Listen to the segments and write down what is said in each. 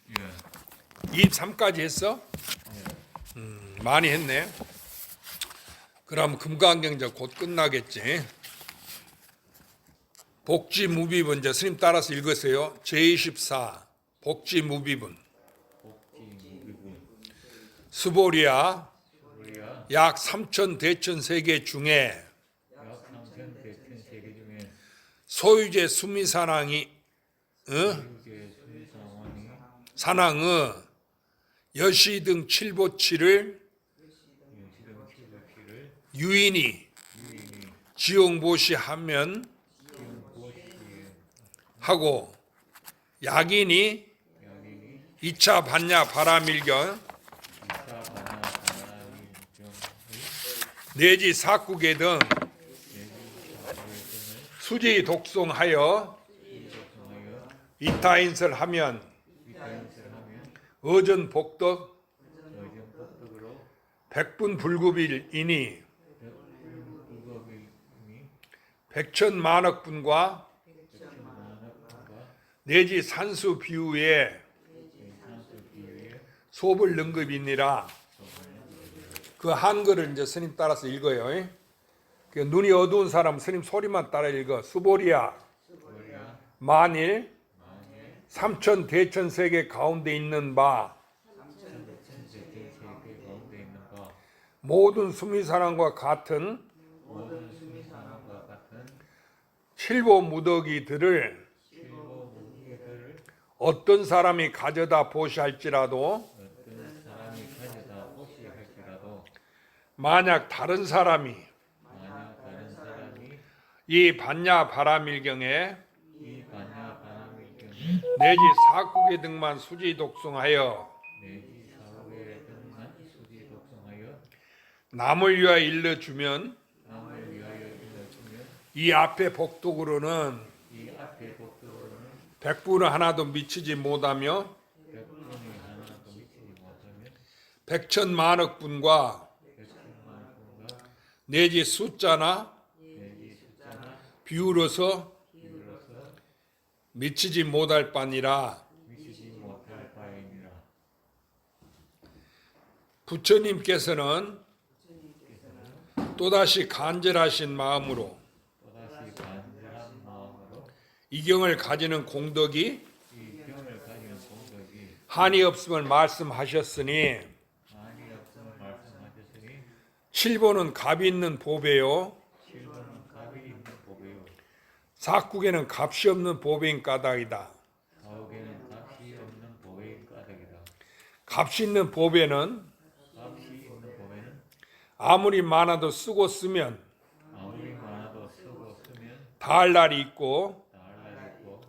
예. 23까지 했어? 많이 했네. 그럼 금강경자 곧 끝나겠지. 복지무비분 이제 스님 따라서 읽으세요. 제24 복지무비분. 복지무비분. 수보리아 우리야 약 3천 대천 세계 중에 약 3천 대천 세계 중에 소유제 수미사랑이 세계 수미상원이 산왕의 여시 등 칠보치를 영시등 칠보치를 유인이 유인이 지용보시하면 지용보시에 하고 야긴이 야긴이 2차 반야 바라밀경 2차 반야바나밀경의 내지 사국에 등 내지 사회등을 수지 독송하여 이적성하여 이타인설하면 이타인설하면 어전 복덕 저전 복덕으로 백분 불급일이니 불법이니 백천만억분과 백천만억과 내지 산수 비유에 산수 비유에 소불 능급이니라. 그 한글을 이제 스님 따라서 읽어요. 그 눈이 어두운 사람 스님 소리만 따라 읽어. 수보리아 우리야 만일 만일 삼천 대천 세계 가운데 있는 바 천세계 가운데 있는 바 모든 수미사랑과 같은 모든 수미상원과 같은 칠보 무더기들을 실버 무기들을 어떤 사람이 가져다 보시할지라도 어떤 사람이 가져다 보시할지라도 만약 다른 사람이 만약 다른 사람이 이 반야 바라밀경에 이 반야 바람일경에 내지 사국의 등만 수지 독송하여 내지 사후에 등만 수지 독성하여 남을 위하여 일러주면 남을 위하여 일러주면 이 앞에 복독으로는 이 앞에 복도로는 백분을 하나도 미치지 못하며 백분이 하나도 미치지 못하면 백천만억분과 백천만 분과 내지 숫자나 내지 숫자나 비유로서 비로서 미치지 못할 바니라. 미치지 못할 바이니라. 부처님께서는 또다시 간절하신 마음으로 또다시 간절한 마음으로 이 경을 가지는 공덕이 이 병을 가지는 공덕이 한이 없음을 말씀하셨으니 많이 없음을 말씀하셨으니 칠보는 값이 있는 보배요 실버는 값이 있는 보배요 사국에는 값이 없는 보배인 까닭이다. 사옥에는 값이 없는 보배인 까닭이다. 값이 있는 보배는 값이 있는 보배는 아무리 많아도 쓰고 쓰면 아무리 많아도 쓰고 쓰면 다할 날이 있고 나을 날이 있고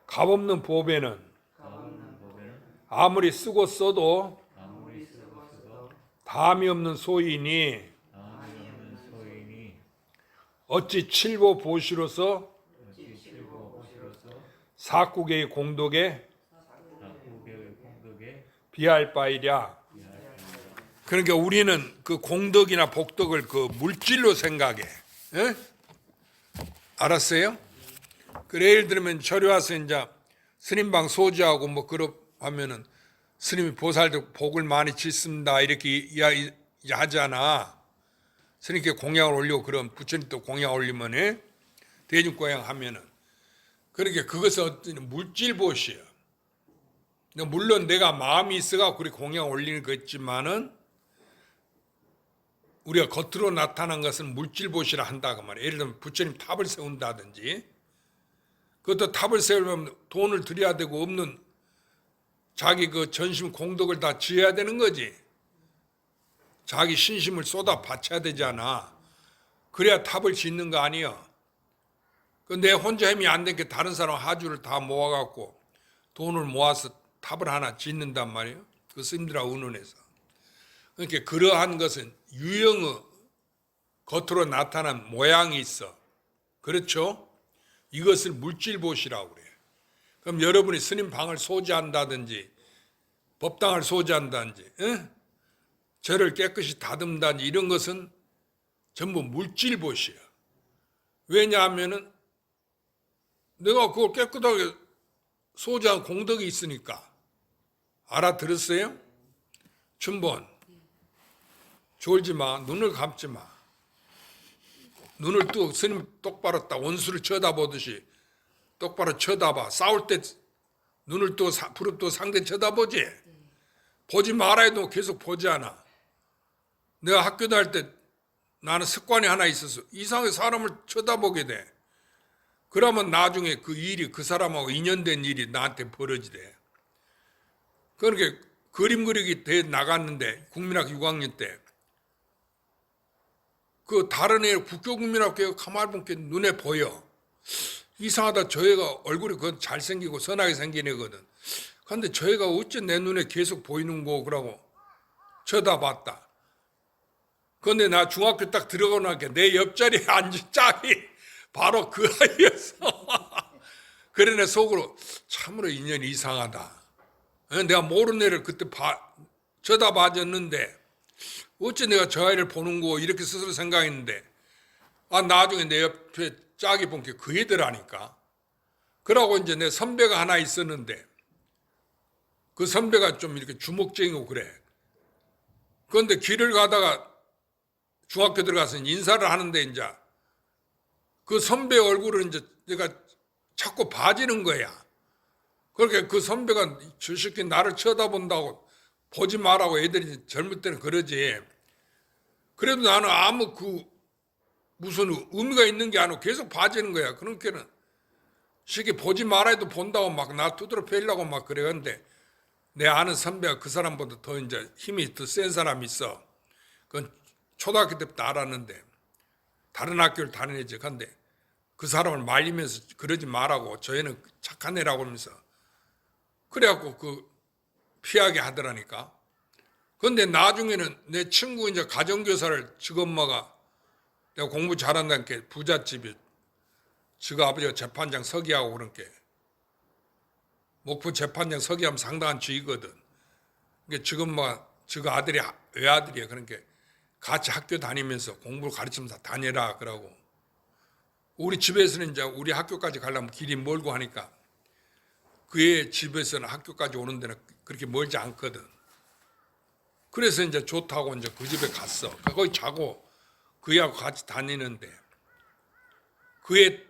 값 없는 보배는 값 없는 보배는 아무리 쓰고 써도 아무리 쓰고 써도 다함이 없는 소이니 다음이 없는 소인이 어찌 칠보 보시로서 어찌 실고 보시로서 사국의 공덕에 사후계의 공덕에 비할 바이랴. 그러니까 우리는 그 공덕이나 복덕을 그 물질로 생각해. 예? 알았어요? 그래 예를 들면 절에 와서 이제 스님방 소지하고 뭐 그러 하면은 스님이 보살도 복을 많이 짓습니다 이렇게 하잖아. 스님께 공양을 올리고 그럼 부처님 또 공양 올리면 예? 대중공양 하면은 그러니까 그것은 어떤 물질 보시야. 물론 내가 마음이 있어가 그렇게 공양 올리는 거지만은 우리가 겉으로 나타난 것은 물질 보시라 한다고 말이야. 예를 들면 부처님 탑을 세운다든지 그것도 탑을 세우려면 돈을 들여야 되고 없는 자기 그 전심 공덕을 다 지어야 되는 거지. 자기 신심을 쏟아 바쳐야 되잖아. 그래야 탑을 짓는 거 아니야. 내 혼자 힘이 안 되니까 다른 사람 하주를 다 모아갖고 돈을 모아서 탑을 하나 짓는단 말이에요. 그 스님들하고 의논해서. 그러니까 그러한 것은 유형의 겉으로 나타난 모양이 있어. 그렇죠? 이것을 물질보시라고 그래요. 그럼 여러분이 스님 방을 소지한다든지 법당을 소지한다든지 절을 깨끗이 다듬다든지 이런 것은 전부 물질보시야. 왜냐하면은 내가 그걸 깨끗하게 소지한 공덕이 있으니까. 알아들었어요? 춘본, 졸지 마. 눈을 감지 마. 눈을 뜨고 스님 똑바로 딱 원수를 쳐다보듯이 똑바로 쳐다봐. 싸울 때 눈을 뜨고 부릅뜨고 상대 쳐다보지. 보지 말아 해도 계속 보지 않아. 내가 학교 다닐 때 나는 습관이 하나 있었어. 이상하게 사람을 쳐다보게 돼. 그러면 나중에 그 일이 그 사람하고 인연된 일이 나한테 벌어지대. 그러니까 그림 그리기 대회 나갔는데 국민학교 6학년 때 그 다른 애 국교국민학교가 가만히 보니까 눈에 보여. 이상하다. 저 애가 얼굴이 그 잘생기고 선하게 생긴 애거든. 근데 저 애가 어째 내 눈에 계속 보이는 거 그러고 쳐다봤다. 근데 나 중학교 딱 들어가고 나니까 내 옆자리에 앉은 짝이 바로 그 아이였어. 그래 내 속으로 참으로 인연이 이상하다. 내가 모르는 애를 그때 쳐다봐줬는데 어째 내가 저 아이를 보는 거 이렇게 스스로 생각했는데 나중에 내 옆에 짝이 본 게 그 애들하니까. 그러고 이제 내 선배가 하나 있었는데 그 선배가 좀 이렇게 주목쟁이고 그래. 그런데 길을 가다가 중학교 들어가서 인사를 하는데 이제 그 선배 얼굴을 이제 내가 자꾸 봐지는 거야. 그렇게 그 선배가 저 새끼 나를 쳐다본다고 보지 말라고 애들이 젊을 때는 그러지. 그래도 나는 아무 무슨 의미가 있는 게 아니고 계속 봐지는 거야. 그러니까는 새끼 보지 말아 해도 본다고 막 나 두드러 패려고 막 그래. 근데 내 아는 선배가 그 사람보다 더 이제 힘이 더 센 사람이 있어. 그건 초등학교 때부터 알았는데 다른 학교를 다니지. 근데 그 사람을 말리면서 그러지 말라고 저 애는 착한 애라고 하면서 그래갖고 피하게 하더라니까. 근데 나중에는 내 친구 이제 가정교사를 지 엄마가 내가 공부 잘한다니까 부잣집이 지 아버지가 재판장 서기하고 그런 게 목포 재판장 서기하면 상당한 주의거든. 그러니까 지 엄마가 지 아들이 외아들이야. 그러니까 같이 학교 다니면서 공부를 가르치면서 다녀라 그러고 우리 집에서는 이제 우리 학교까지 가려면 길이 멀고 하니까 그의 집에서는 학교까지 오는 데는 그렇게 멀지 않거든. 그래서 이제 좋다고 이제 그 집에 갔어. 거기 자고 그애하고 같이 다니는데 그의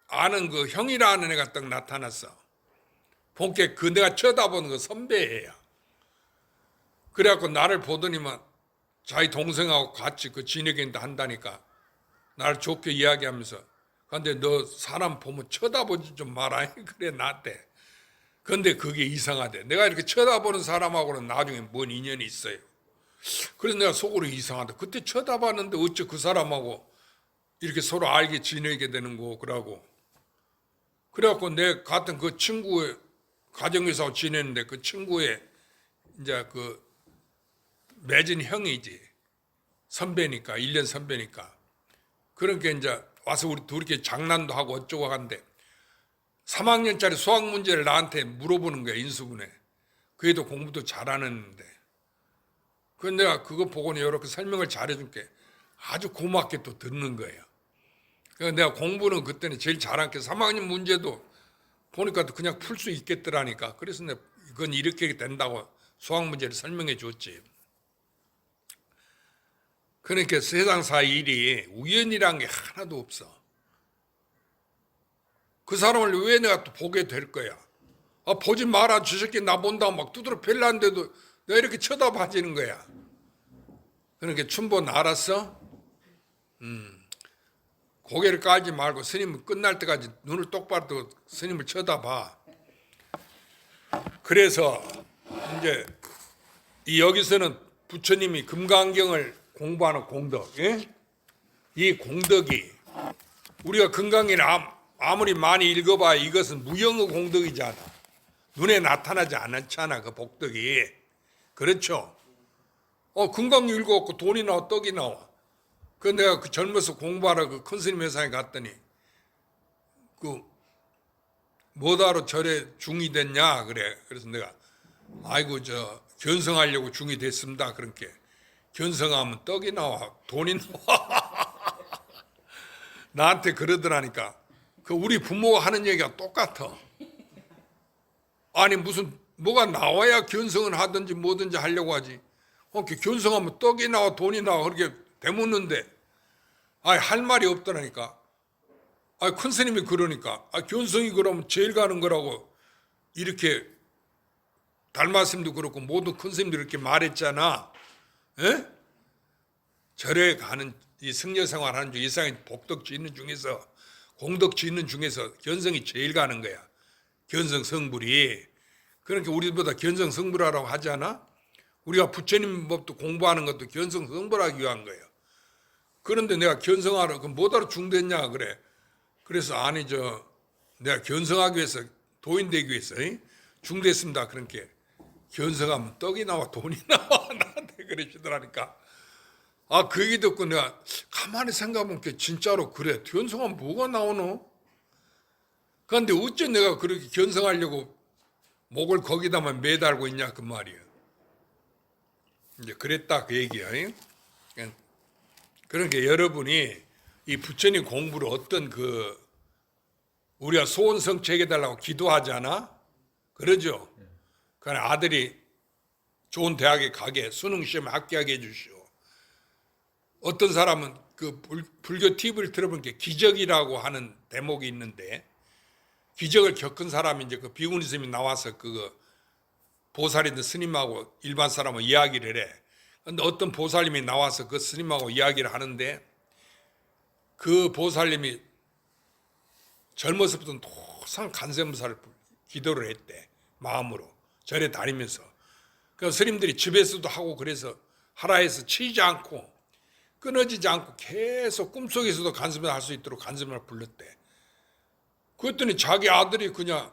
아는 그 형이라는 애가 딱 나타났어. 본게 그 내가 쳐다보는 그 선배애야. 그래갖고 나를 보더니만 자기 동생하고 같이 그 진에게인데 한다니까 나를 좋게 이야기하면서 근데 너 사람 보면 쳐다보지 좀 마라. 그래 나한테. 근데 그게 이상하대. 내가 이렇게 쳐다보는 사람하고는 나중에 뭔 인연이 있어요. 그래서 내가 속으로 이상하다. 그때 쳐다봤는데 어째 그 사람하고 이렇게 서로 알게 지내게 되는 거 그러고. 그래갖고 내 같은 그 친구의 가정교사하고 지냈는데 그 친구의 이제 그 맺은 형이지. 선배니까 1년 선배니까. 그러니까 이제 와서 우리 둘이 이렇게 장난도 하고 어쩌고 하는데 3학년짜리 수학 문제를 나한테 물어보는 거야. 인수분해. 그 애도 공부도 잘하는데. 그래서 내가 그거 보고는 이렇게 설명을 잘해줄게. 아주 고맙게 또 듣는 거예요. 그래서 내가 공부는 그때는 제일 잘한 게 3학년 문제도 보니까 그냥 풀 수 있겠더라니까. 그래서 내가 이건 이렇게 된다고 수학 문제를 설명해 줬지. 그러니까 세상사 일이 우연이란 게 하나도 없어. 그 사람을 왜 내가 또 보게 될 거야? 보지 마라. 저 새끼 나 본다고 막 두드러 팰라는데도 내가 이렇게 쳐다봐지는 거야. 그러니까 춘본 알았어? 고개를 깔지 말고 스님은 끝날 때까지 눈을 똑바로 뜨고 스님을 쳐다봐. 그래서 이제 여기서는 부처님이 금강경을 공부하는 공덕, 예? 이 공덕이 우리가 금강경을 아무리 많이 읽어봐야 이것은 무형의 공덕이잖아. 눈에 나타나지 않잖아. 그 복덕이. 그렇죠? 금강경 읽어갖고 돈이 나와 떡이 나와. 그 내가 그 젊어서 공부하러 그 큰 스님 회사에 갔더니 뭐다로 절에 중이 됐냐 그래. 그래서 내가 아이고 견성하려고 중이 됐습니다. 그렇게 견성하면 떡이 나와 돈이 나와. 나한테 그러더라니까. 그 우리 부모가 하는 얘기가 똑같아. 아니 무슨 뭐가 나와야 견성을 하든지 뭐든지 하려고 하지. 견성하면 떡이 나와 돈이 나와 그렇게 되묻는데 할 말이 없더라니까. 큰 스님이 그러니까 견성이 그러면 제일 가는 거라고 이렇게 달마스님도 그렇고 모든 큰 스님들이 이렇게 말했잖아. 에? 절에 가는 이 승려 생활하는 중 이상의 복덕지 있는 중에서 공덕지 있는 중에서 견성이 제일 가는 거야. 견성 성불이. 그러니까 우리보다 견성 성불하라고 하지 않아? 우리가 부처님 법도 공부하는 것도 견성 성불하기 위한 거예요. 그런데 내가 견성하러 뭐하러 중됐냐 그래. 그래서 내가 견성하기 위해서 도인 되기 위해서 중됐습니다. 그러니까 견성하면 떡이 나와 돈이 나와 나한테 그러시더라니까. 그 얘기 듣고 내가 가만히 생각해보면 진짜로 그래. 견성하면 뭐가 나오노? 그런데 어째 내가 그렇게 견성하려고 목을 거기다만 매달고 있냐 그 말이야. 이제 그랬다 그 얘기야. 그러니까 여러분이 이 부처님 공부를 어떤 우리가 소원 성취해 달라고 기도하잖아. 그러죠. 그러니까 아들이 좋은 대학에 가게 수능 시험에 합격하게 해주시오. 어떤 사람은 그 불교 TV를 들어보니까 기적이라고 하는 대목이 있는데 기적을 겪은 사람이 이제 그 비구니 스님이 나와서 보살인데 스님하고 일반 사람하고 이야기를 해. 근데 어떤 보살님이 나와서 그 스님하고 이야기를 하는데 그 보살님이 젊었을 때부터 항상 간세음보살을 기도를 했대. 마음으로. 절에 다니면서. 그 스님들이 집에서도 하고 그래서 하라 해서 치지 않고 끊어지지 않고 계속 꿈속에서도 간세음을 할 수 있도록 간세음을 불렀대. 그랬더니 자기 아들이 그냥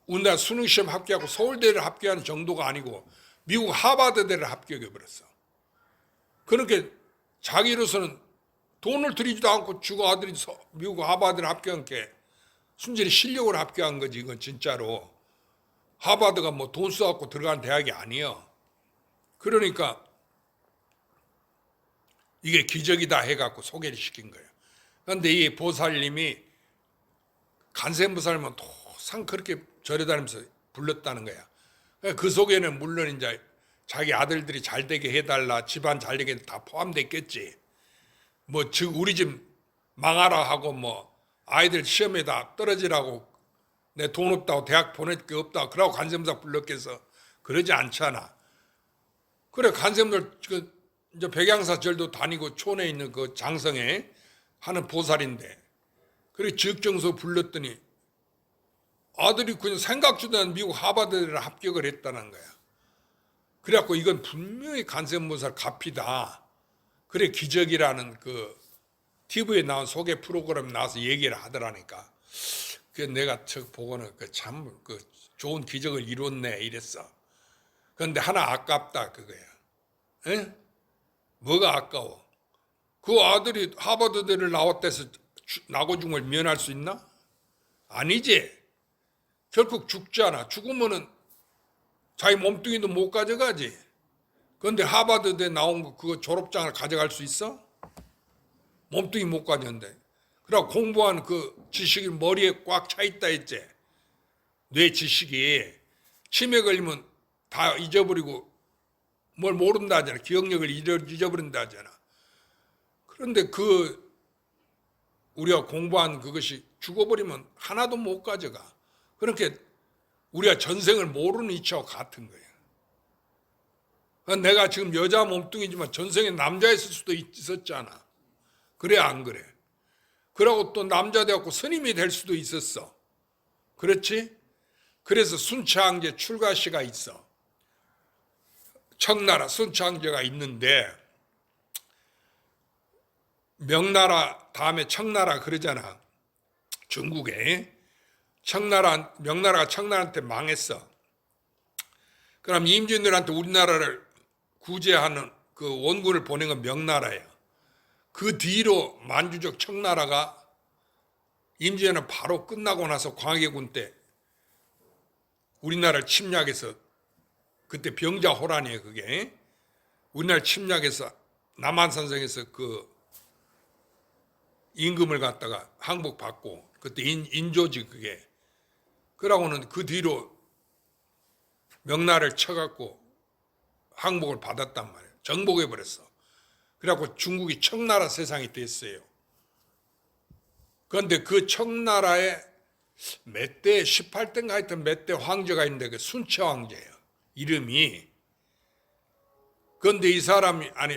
우리나라 수능시험 합격하고 서울대를 합격하는 정도가 아니고 미국 하버드대를 합격해버렸어. 그러니까 자기로서는 돈을 들이지도 않고 주고 아들이 미국 하버드를 합격한 게 순전히 실력으로 합격한 거지. 이건 진짜로. 하버드가 뭐 돈 써갖고 들어간 대학이 아니야. 그러니까 이게 기적이다 해갖고 소개를 시킨 거예요. 그런데 이 보살님이 간세음보살님은 항상 그렇게 절에 다니면서 불렀다는 거야. 그 속에는 물론 이제 자기 아들들이 잘 되게 해달라, 집안 잘 되게 다 포함됐겠지. 즉 우리 집 망하라 하고 아이들 시험에다 떨어지라고 내 돈 없다고 대학 보낼 게 없다고 그러고 간세음보살 불렀겠어. 그러지 않잖아. 그래 간세음보살 이제 백양사 절도 다니고 촌에 있는 그 장성에 하는 보살인데 그래 지역정서 불렀더니 아들이 그냥 생각지도 않은 미국 하버드를 합격을 했다는 거야. 그래갖고 이건 분명히 간세음보살 값이다. 그래 기적이라는 그 TV에 나온 소개 프로그램 나와서 얘기를 하더라니까. 그래서 내가 보고는 참 좋은 기적을 이뤘네 이랬어. 그런데 하나 아깝다 그거야. 에? 뭐가 아까워? 그 아들이 하버드대를 나왔대서 나고중을 면할 수 있나? 아니지. 결국 죽잖아. 죽으면은 자기 몸뚱이도 못 가져가지. 그런데 하버드대 나온 거 그거 졸업장을 가져갈 수 있어? 몸뚱이 못 가져간대. 그러고 공부한 그 지식이 머리에 꽉 차 있다 했지. 뇌 지식이 치매 걸리면 다 잊어버리고 뭘 모른다 하잖아. 기억력을 잊어버린다 하잖아. 그런데 우리가 공부한 그것이 죽어버리면 하나도 못 가져가. 그렇게 우리가 전생을 모르는 이치와 같은 거예요. 내가 지금 여자 몸뚱이지만 전생에 남자였을 수도 있었잖아. 그래 안 그래? 그러고 또 남자 되었고 스님이 될 수도 있었어. 그렇지? 그래서 순차항제 출가시가 있어. 청나라 순차항제가 있는데 명나라 다음에 청나라 그러잖아. 중국에 명나라가 청나라한테 망했어. 그럼 임진왜란한테 우리나라를 구제하는 그 원군을 보낸 건 명나라예요. 그 뒤로 만주족 청나라가 임진왜란 바로 끝나고 나서 광해군 때 우리나라를 침략해서 그때 병자호란이에요 그게. 우리나라를 침략해서 남한산성에서 그 임금을 갖다가 항복받고 그때 인조지 그게. 그러고는 그 뒤로 명나라를 쳐갖고 항복을 받았단 말이에요. 정복해버렸어. 그래갖고 중국이 청나라 세상이 됐어요. 그런데 그 청나라에 몇 대, 18대인가 하여튼 몇 대 황제가 있는데 그 순체 황제예요. 이름이. 그런데 이 사람이, 아니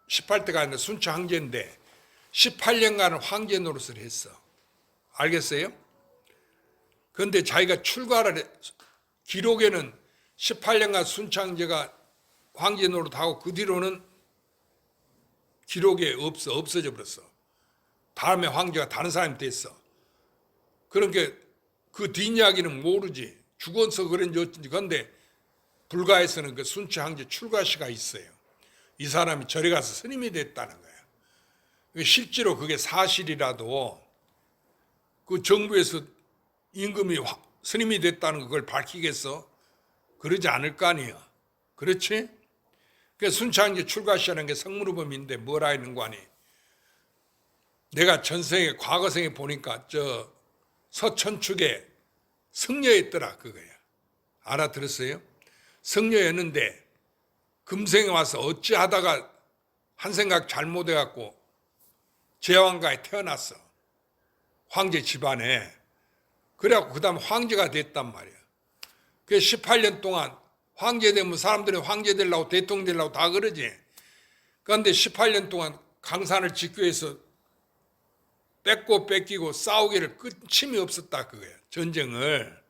18대가 아니라 순체 황제인데 18년간은 황제 노릇을 했어. 알겠어요? 그런데 자기가 출가를 기록에는 18년간 순체 황제가 황제 노릇하고 그 뒤로는 기록에 없어져 버렸어. 다음에 황제가 다른 사람이 됐어. 그러니까 그 뒷이야기는 모르지. 죽어서 그런지 어쩐지. 그런데 불가에서는 그 순체 황제 출가시가 있어요. 이 사람이 절에 가서 스님이 됐다는 거예요. 실제로 그게 사실이라도 그 정부에서 임금이 스님이 됐다는 그걸 밝히겠어? 그러지 않을 거 아니에요. 그렇지? 그 순체 황제 출가시라는 게 성문후범인데 뭐라 했는 거 아니? 내가 전생에 과거생에 보니까 저 서천축에 승려였더라 그거야. 알아들었어요? 승려였는데 금생에 와서 어찌하다가 한 생각 잘못해갖고 제왕가에 태어났어. 황제 집안에. 그래갖고 그 다음 황제가 됐단 말이야. 그 18년 동안 황제 되면 사람들이 황제 되려고 대통령 되려고 다 그러지. 그런데 18년 동안 강산을 짓기 위해서 뺏고 뺏기고 싸우기를 끝임이 없었다 그거야. 전쟁을.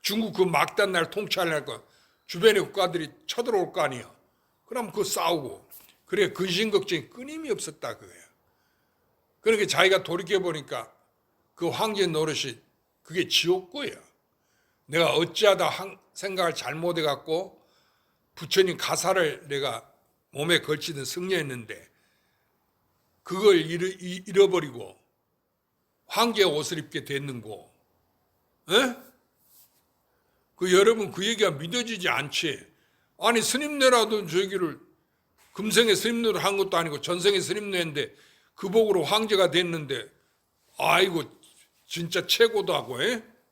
중국 그 막단 날 통치할 거 주변의 국가들이 쳐들어올 거 아니야. 그럼 그 싸우고. 그래 근심걱정이 끊임이 없었다 그거야. 그러니까 자기가 돌이켜보니까 그 황제 노릇이 그게 지옥고야. 내가 어찌하다 생각을 잘못해갖고 부처님 가사를 내가 몸에 걸치던 승려였는데 그걸 잃어버리고 황제 옷을 입게 됐는고. 에? 그 여러분 그 얘기가 믿어지지 않지. 아니 스님네라도 저기를 금생에 스님네를 한 것도 아니고 전생에 스님네인데 그 복으로 황제가 됐는데 아이고 진짜 최고도 하고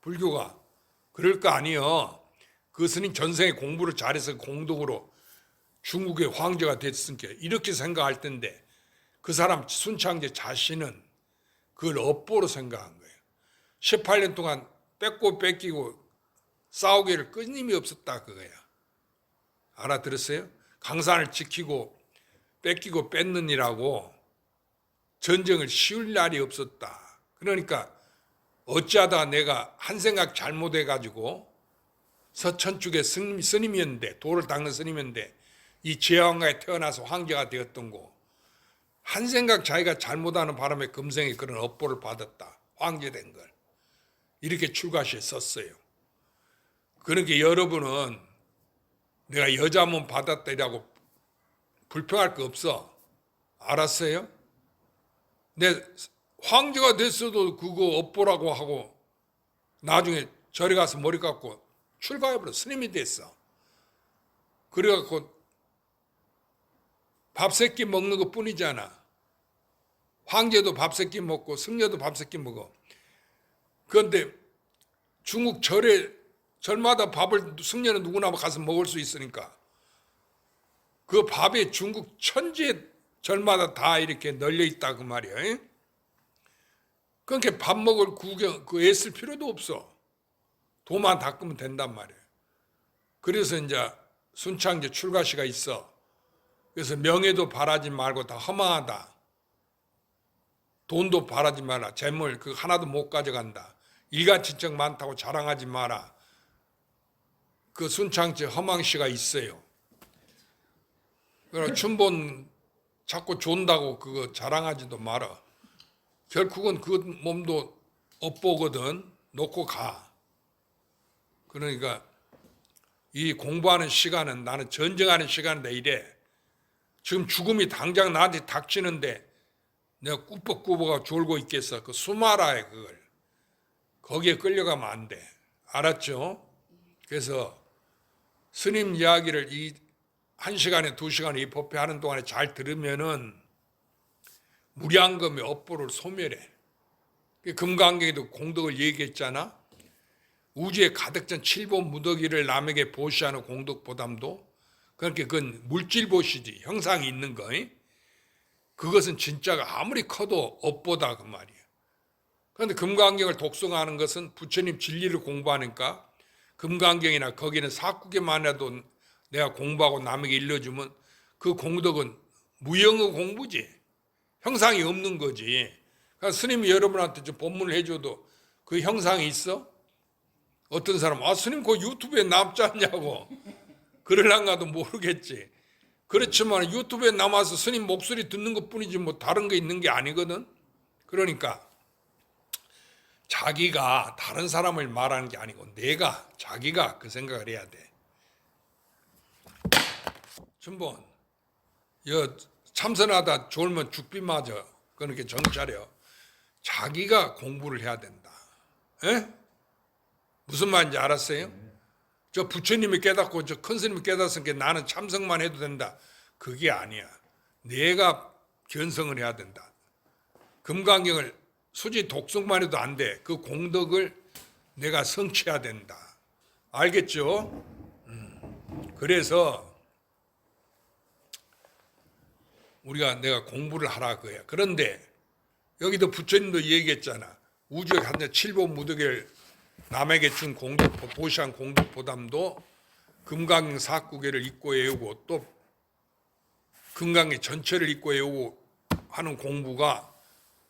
불교가. 그럴 거 아니요. 그 스님 전생에 공부를 잘해서 공덕으로 중국의 황제가 됐으니까 이렇게 생각할 텐데 그 사람 순창제 자신은 그걸 업보로 생각한 거예요. 18년 동안 뺏고 뺏기고 싸우기를 끊임이 없었다 그거야. 알아들었어요? 강산을 지키고 뺏기고 뺏느니라고 전쟁을 쉬울 날이 없었다. 그러니까 어찌하다 내가 한 생각 잘못해가지고 서천축의 스님이었는데 돌을 닦는 스님이었는데 이 제왕가에 태어나서 황제가 되었던 거 한 생각 자기가 잘못하는 바람에 금생에 그런 업보를 받았다. 황제 된 걸. 이렇게 출가시에 썼어요. 그러니까 여러분은 내가 여자문 받았다라고 불평할 거 없어. 알았어요? 내 황제가 됐어도 그거 업보라고 하고 나중에 절에 가서 머리 깎고 출가해버려. 스님이 됐어. 그래갖고 밥 세 끼 먹는 것 뿐이잖아. 황제도 밥 세 끼 먹고 승려도 밥 세 끼 먹어. 그런데 중국 절마다 밥을 승려는 누구나 가서 먹을 수 있으니까 그 밥에 중국 천지에 절마다 다 이렇게 널려 있다 그 말이야. 그러니까 밥 먹을 그 애쓸 필요도 없어. 도만 닦으면 된단 말이야. 그래서 이제 순창제 출가시가 있어. 그래서 명예도 바라지 말고 다 허망하다. 돈도 바라지 마라. 재물 그 하나도 못 가져간다. 일가친척 많다고 자랑하지 마라. 그 순창제 허망시가 있어요. 그러나 춘본 자꾸 존다고 그거 자랑하지도 마라. 결국은 그 몸도 업보거든. 놓고 가. 그러니까 이 공부하는 시간은 나는 전쟁하는 시간인데 이래. 지금 죽음이 당장 나한테 닥치는데 내가 꾸벅꾸벅 졸고 있겠어. 그 수마라에 그걸. 거기에 끌려가면 안 돼. 알았죠? 그래서 스님 이야기를 이 1시간에 2시간에 이 법회 하는 동안에 잘 들으면은 무량금의 업보를 소멸해. 금강경에도 공덕을 얘기했잖아. 우주에 가득 찬 칠보 무더기를 남에게 보시하는 공덕보담도 그렇게 그건 물질 보시지 형상이 있는 거. 그것은 진짜가 아무리 커도 업보다 그 말이에요. 그런데 금강경을 독송하는 것은 부처님 진리를 공부하니까 금강경이나 거기는 사구개만 해도 내가 공부하고 남에게 일러주면 그 공덕은 무형의 공부지. 형상이 없는 거지. 그러니까 스님이 여러분한테 좀 법문을 해줘도 그 형상이 있어? 어떤 사람, 스님 그 유튜브에 남지 않냐고. 그럴랑가도 모르겠지. 그렇지만 유튜브에 남아서 스님 목소리 듣는 것 뿐이지 뭐 다른 거 있는 게 아니거든. 그러니까 자기가 다른 사람을 말하는 게 아니고 자기가 그 생각을 해야 돼. 천번 참선하다 졸면 죽비 맞아. 그렇게 정차려. 자기가 공부를 해야 된다. 에? 무슨 말인지 알았어요? 저 부처님이 깨닫고 저 큰 스님이 깨닫으니까 나는 참석만 해도 된다. 그게 아니야. 내가 견성을 해야 된다. 금강경을 수지 독송만 해도 안 돼. 그 공덕을 내가 성취해야 된다. 알겠죠? 그래서 내가 공부를 하라 그거야. 그런데 여기도 부처님도 얘기했잖아. 우주에 가득 칠보 무더기를 남에게 준 공덕, 보시한 공덕보담도 금강경 사구계를 잊고 외우고 또 금강경 전체를 잊고 외우고 하는 공부가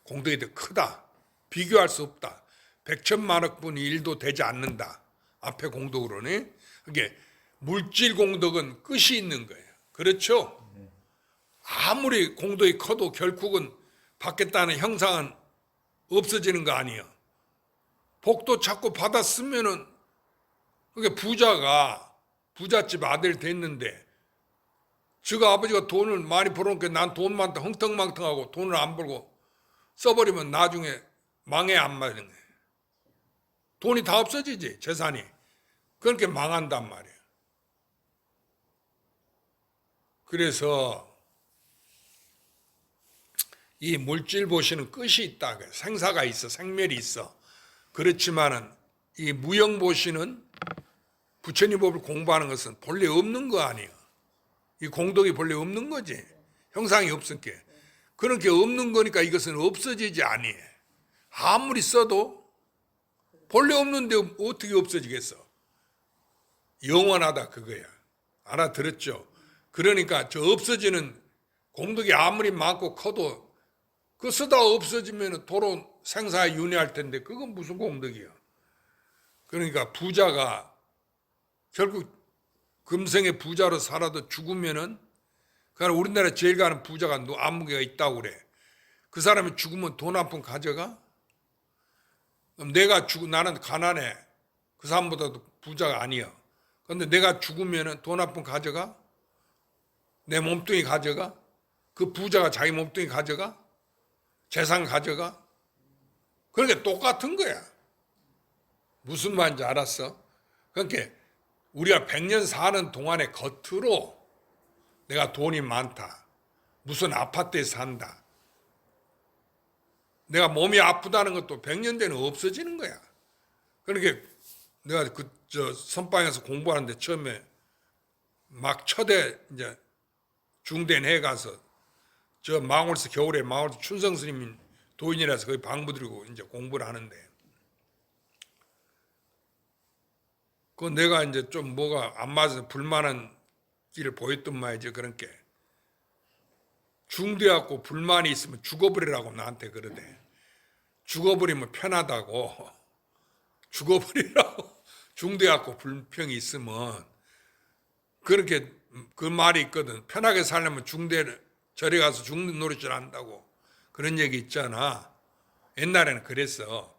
공덕이 더 크다. 비교할 수 없다. 백천만억 분의 1도 되지 않는다. 앞에 공덕으로는. 그게 물질 공덕은 끝이 있는 거예요. 그렇죠? 아무리 공덕이 커도 결국은 받겠다는 형상은 없어지는 거 아니에요. 복도 자꾸 받았으면은 그게 부잣집 아들 됐는데 지가 아버지가 돈을 많이 벌어놓고 난 돈 많다 흥텅망텅하고 돈을 안 벌고 써버리면 나중에 망해 안 맞는 거예요. 돈이 다 없어지지 재산이. 그렇게 망한단 말이에요. 그래서 이 물질 보시는 끝이 있다. 생사가 있어. 생멸이 있어. 그렇지만은 이 무형 보시는 부처님 법을 공부하는 것은 본래 없는 거 아니에요. 이 공덕이 본래 없는 거지. 형상이 없으니까. 그렇게 없는 거니까 이것은 없어지지 아니에요. 아무리 써도 본래 없는데 어떻게 없어지겠어. 영원하다 그거야. 알아들었죠? 그러니까 저 없어지는 공덕이 아무리 많고 커도 그 쓰다 없어지면 도로 생사에 윤회할 텐데 그건 무슨 공덕이야. 그러니까 부자가 결국 금생의 부자로 살아도 죽으면은 그러니까 우리나라 제일 가는 부자가 안무개가 있다고 그래. 그 사람이 죽으면 돈 한 푼 가져가? 그럼 나는 가난해. 그 사람보다도 부자가 아니야. 그런데 내가 죽으면은 돈 한 푼 가져가? 내 몸뚱이 가져가? 그 부자가 자기 몸뚱이 가져가? 재산 가져가? 그러니까 똑같은 거야. 무슨 말인지 알았어? 그러니까 우리가 100년 사는 동안에 겉으로 내가 돈이 많다. 무슨 아파트에 산다. 내가 몸이 아프다는 것도 100년 뒤에는 없어지는 거야. 그러니까 내가 선방에서 공부하는데 처음에 막 첫해 이제 중대에 해 가서 저 망월서 겨울에 망월서 춘성 스님이 도인이라서 거기 방부들이고 이제 공부를 하는데 그 내가 이제 좀 뭐가 안 맞아서 불만한 길을 보였던 말이죠. 그러니까 중대하고 불만이 있으면 죽어버리라고 나한테 그러대. 죽어버리면 편하다고. 죽어버리라고. 중대하고 불평이 있으면 그렇게 그 말이 있거든. 편하게 살려면 중대를 절에 가서 죽는 노릇을 한다고. 그런 얘기 있잖아. 옛날에는 그랬어.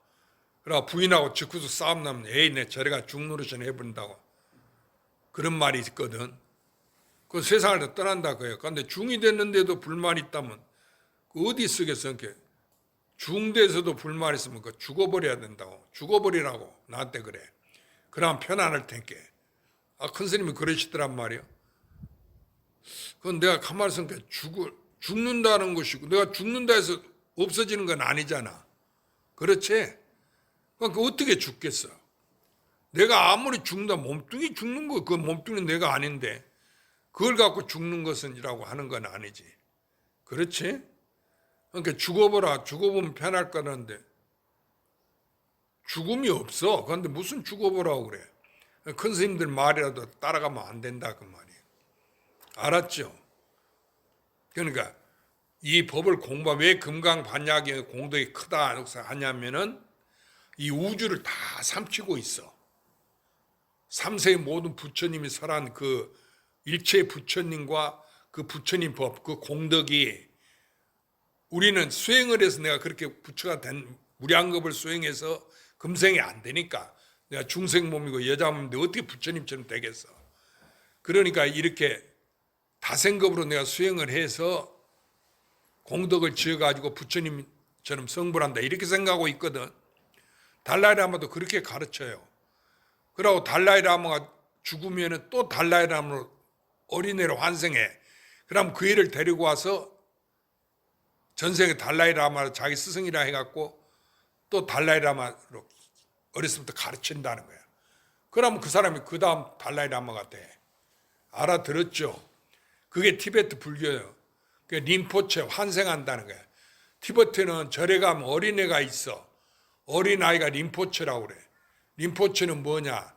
그러고 부인하고 직후서 싸움 나면 에이 내 절에 가서 죽는 노릇을 해버린다고. 그런 말이 있거든. 그 세상을 다 떠난다 그래요. 그런데 중이 됐는데도 불만이 있다면 그 어디 쓰겠어. 이렇게 중대에서도 불만이 있으면 그 죽어버려야 된다고. 죽어버리라고 나한테 그래. 그러면 편안할 테니까. 큰 스님이 그러시더란 말이요. 그건 내가 가만히 있으니까 죽는다는 것이고 내가 죽는다 해서 없어지는 건 아니잖아. 그렇지? 그러니까 어떻게 죽겠어? 내가 아무리 죽는다 몸뚱이 죽는 거 그 몸뚱이는 내가 아닌데 그걸 갖고 죽는 것은이라고 하는 건 아니지. 그렇지? 그러니까 죽어보라. 죽어보면 편할 거라는데 죽음이 없어. 그런데 무슨 죽어보라고 그래. 큰 스님들 말이라도 따라가면 안 된다 그 말이에요. 알았죠? 그러니까 이 법을 공부하면 왜 금강반야경의 공덕이 크다 하냐면은 이 우주를 다 삼키고 있어. 삼세의 모든 부처님이 설한 그 일체 부처님과 그 부처님 법, 그 공덕이 우리는 수행을 해서 내가 그렇게 부처가 된 무량겁을 수행해서 금생이 안 되니까 내가 중생 몸이고 여자 몸인데 어떻게 부처님처럼 되겠어. 그러니까 이렇게 다생겁으로 내가 수행을 해서 공덕을 지어가지고 부처님처럼 성불한다 이렇게 생각하고 있거든. 달라이라마도 그렇게 가르쳐요. 그러고 달라이라마가 죽으면 또 달라이라마로 어린애로 환생해. 그럼 그 애를 데리고 와서 전생에 달라이라마를 자기 스승이라 해갖고 또 달라이라마로 어렸을 때부터 가르친다는 거야. 그러면 그 사람이 그 다음 달라이라마가 돼. 알아들었죠? 그게 티베트 불교예요. 그게 림포체 환생한다는 거야. 티베트는 절에 가면 어린애가 있어. 어린아이가 림포체라고 그래. 림포체는 뭐냐?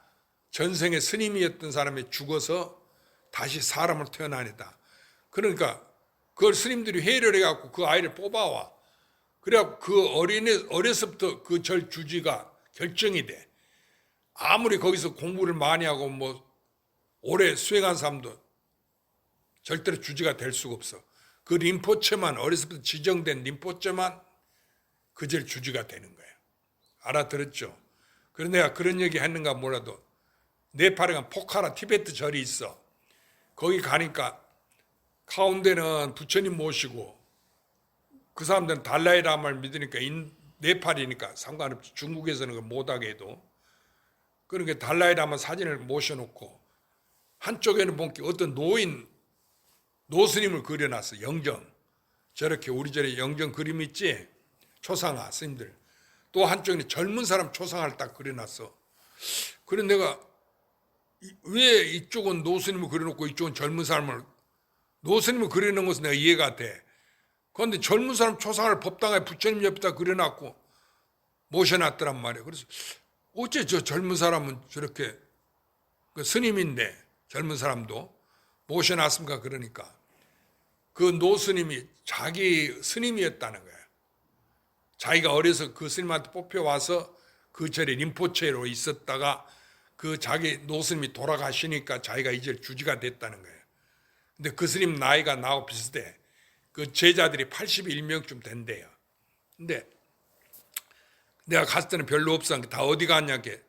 전생에 스님이었던 사람이 죽어서 다시 사람으로 태어나니다. 그러니까 그걸 스님들이 회의를 해갖고 그 아이를 뽑아와. 그래갖고 그 어린애, 어려서부터 그 절 주지가 결정이 돼. 아무리 거기서 공부를 많이 하고 뭐 오래 수행한 사람도 절대로 주지가 될 수가 없어. 그 림포체만, 어려서부터 지정된 림포체만 그 절 주지가 되는 거예요. 알아들었죠? 그래서 내가 그런 얘기 했는가 몰라도 네팔에 가면 포카라 티베트 절이 있어. 거기 가니까 가운데는 부처님 모시고 그 사람들은 달라이라마를 믿으니까 네팔이니까 상관없지. 중국에서는 못하게 해도. 그러니까 달라이라마 사진을 모셔놓고 한쪽에는 보니까 어떤 노스님을 그려놨어. 영정. 저렇게 우리 절에 영정 그림 있지? 초상화 스님들. 또 한쪽에는 젊은 사람 초상화를 딱 그려놨어. 그래서 내가 왜 이쪽은 노스님을 그려놓고 이쪽은 젊은 사람을 노스님을 그려놓은 것은 내가 이해가 돼. 그런데 젊은 사람 초상화를 법당에 부처님 옆에다 그려놨고 모셔놨더란 말이야. 그래서 어째 저 젊은 사람은 저렇게 그 스님인데 젊은 사람도 모셔놨습니까? 그러니까 그 노스님이 자기 스님이었다는 거야. 자기가 어려서 그 스님한테 뽑혀와서 그 절에 림포체로 있었다가 그 자기 노스님이 돌아가시니까 자기가 이제 주지가 됐다는 거예요. 근데 그 스님 나이가 나하고 비슷해. 그 제자들이 81명쯤 된대요. 근데 내가 갔을 때는 별로 없었는데 다 어디 갔냐게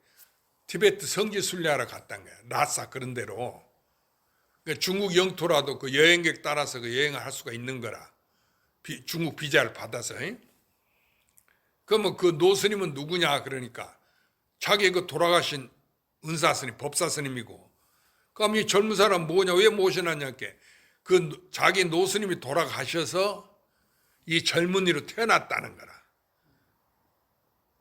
티베트 성지 순례하러 갔단 거야. 라사 그런 데로. 그러니까 중국 영토라도 그 여행객 따라서 그 여행을 할 수가 있는 거라. 중국 비자를 받아서. 그러면 그 노스님은 누구냐 그러니까 자기 그 돌아가신 은사스님, 법사스님이고 그럼 이 젊은 사람 뭐냐 왜 모셔놨냐게 그 자기 노스님이 돌아가셔서 이 젊은이로 태어났다는 거라.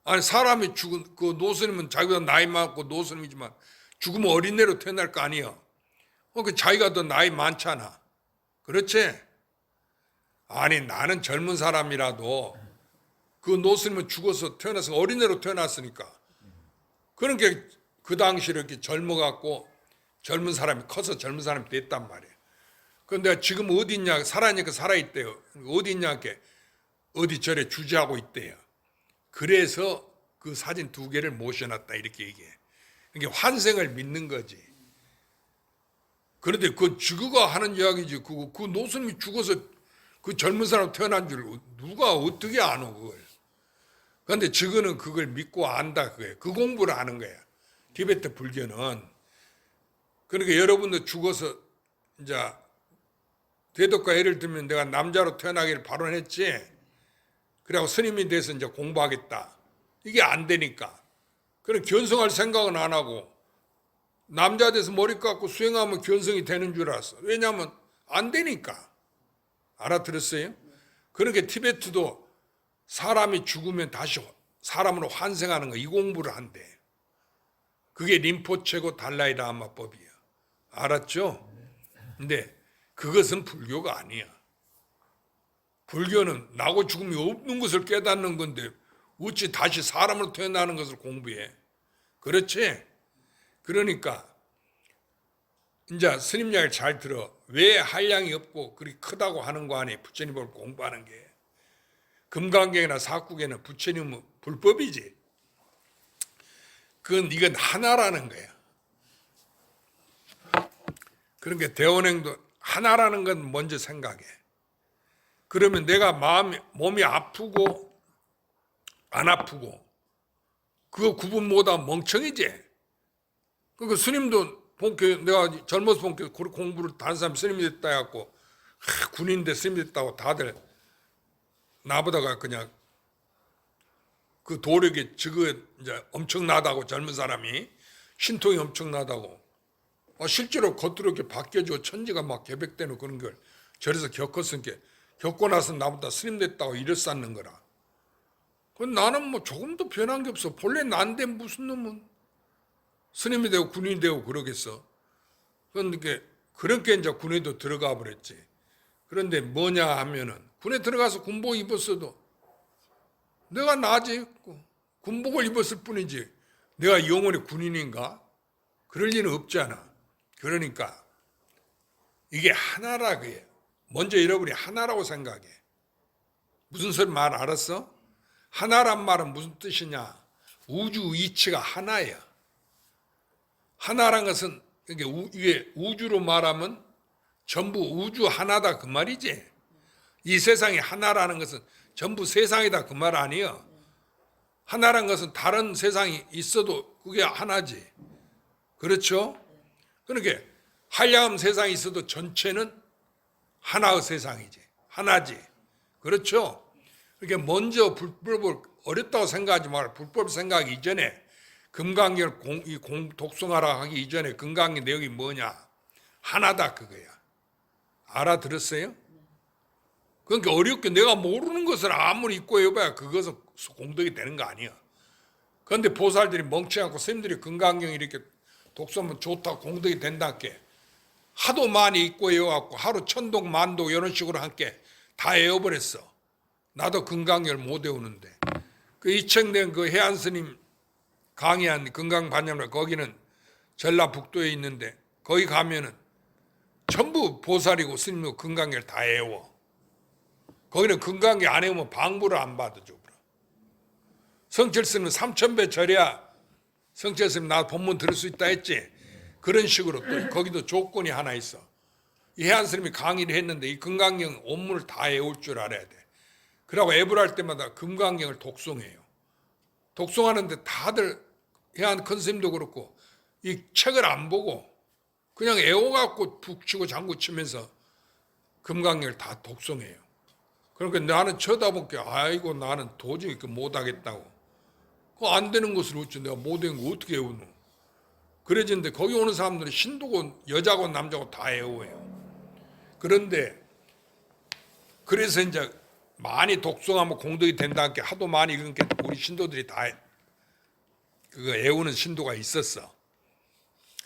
아니 사람이 죽은 그 노스님은 자기보다 나이 많고 노스님이지만 죽으면 어린애로 태어날 거 아니야. 그 자기가 더 나이 많잖아. 그렇지? 아니 나는 젊은 사람이라도 그 노스님은 죽어서 태어나서 어린애로 태어났으니까. 그러니까 그 당시 이렇게 젊어갖고 젊은 사람이 커서 젊은 사람이 됐단 말이에요. 그런데 지금 어디 있냐? 살아있니까 살아있대요. 어디 있냐? 어디 절에 주지하고 있대요. 그래서 그 사진 2개를 모셔놨다 이렇게 얘기해. 그러니까 환생을 믿는 거지. 그런데 그 죽어가 하는 이야기지. 그 노스님이 죽어서 그 젊은 사람 태어난 줄 누가 어떻게 아노 그걸. 그런데 저거는 그걸 믿고 안다 그거예요. 그 공부를 하는 거야. 티베트 불교는. 그러니까 여러분도 죽어서 이제 대덕과 예를 들면 내가 남자로 태어나기를 발언했지. 그래갖고 스님이 돼서 이제 공부하겠다. 이게 안 되니까. 그럼 견성할 생각은 안 하고 남자 돼서 머리 깎고 수행하면 견성이 되는 줄 알았어. 왜냐하면 안 되니까. 알아들었어요? 그러니까 티베트도 사람이 죽으면 다시 사람으로 환생하는 거 이 공부를 한대. 그게 림포체고 달라이라마법이야. 알았죠? 근데 그것은 불교가 아니야. 불교는 나고 죽음이 없는 것을 깨닫는 건데 어찌 다시 사람으로 태어나는 것을 공부해. 그렇지? 그러니까 이제 스님 이야기를 잘 들어. 왜 한량이 없고 그리 크다고 하는 거 아니? 부처님을 공부하는 게. 금강경이나 사국에는 부처님은 불법이지. 이건 하나라는 거야. 그러니까 대원행도 하나라는 건 먼저 생각해. 그러면 내가 몸이 아프고 안 아프고 그거 구분 못하면 멍청이지. 그러니까 스님도 본교 내가 젊어서 본교 공부를 다른 사람 스님이 됐다 해갖고 군인인데 스님이 됐다고 다들 나보다가 그냥 그 도력이 저거 이제 엄청나다고 젊은 사람이 신통이 엄청나다고 실제로 겉으로 이렇게 바뀌어지고 천지가 막 개백되는 그런 걸 절에서 겪었으니까 겪고 나서 나보다 스님 됐다고 일어쌌는 거라. 나는 뭐 조금도 변한 게 없어. 본래 난데 무슨 놈은 스님이 되고 군인이 되고 그러겠어. 그러니까 그렇게 이제 군에도 들어가 버렸지. 그런데 뭐냐 하면은 군에 들어가서 군복 입었어도 내가 나지. 군복을 입었을 뿐이지 내가 영원히 군인인가? 그럴 리는 없잖아. 그러니까 이게 하나라 그게. 먼저 여러분이 하나라고 생각해. 무슨 소리 말 알았어? 하나란 말은 무슨 뜻이냐? 우주 이치가 하나야. 하나란 것은 이게 우주로 말하면 전부 우주 하나다 그 말이지. 이 세상이 하나라는 것은 전부 세상이다 그 말 아니야. 하나란 것은 다른 세상이 있어도 그게 하나지. 그렇죠? 그러니까 한량음 세상이 있어도 전체는 하나의 세상이지. 하나지. 그렇죠? 그러니까 먼저 불법을 어렵다고 생각하지 말고 불법 생각하기 이전에 금강경을 독송하라 하기 이전에 금강경 내용이 뭐냐? 하나다 그거야. 알아들었어요? 그러니까 어렵게 내가 모르는 것을 아무리 입고 해봐야 그것은 공덕이 되는 거 아니야. 그런데 보살들이 멍청하고 스님들이 금강경 이렇게 독송하면 좋다 공덕이 된다께 하도 많이 입고 외워갖고 하루 천독 만독 이런 식으로 함께 다 외워버렸어. 나도 금강경을 못 외우는데 그 이청된 그 해안스님 강의한 금강반야말 거기는 전라북도에 있는데 거기 가면은 전부 보살이고 스님도 금강경을 다 외워. 거기는 금강경 안 외우면 방부를 안 받아줘. 성철스님은 3000배 절해야 성철스님 나 본문 들을 수 있다 했지. 그런 식으로 또 거기도 조건이 하나 있어. 이 해안스님이 강의를 했는데 이 금강경 원문을 다 외울 줄 알아야 돼. 그러고 애불할 때마다 금강경을 독송해요. 독송하는데 다들 해안 큰 스님도 그렇고 이 책을 안 보고 그냥 애워갖고 푹 치고 장구 치면서 금강경을 다 독송해요. 그러니까 나는 쳐다보게 아이고 나는 도저히 못하겠다고. 그거 안 되는 것을 어찌 내가 못된 거 어떻게 외우노. 그래지는데 거기 오는 사람들은 신도고 여자고 남자고 다 외워요. 그런데 그래서 이제 많이 독송하면 공덕이 된다는 게 하도 많이 그러니까 우리 신도들이 다 그거 외우는 신도가 있었어.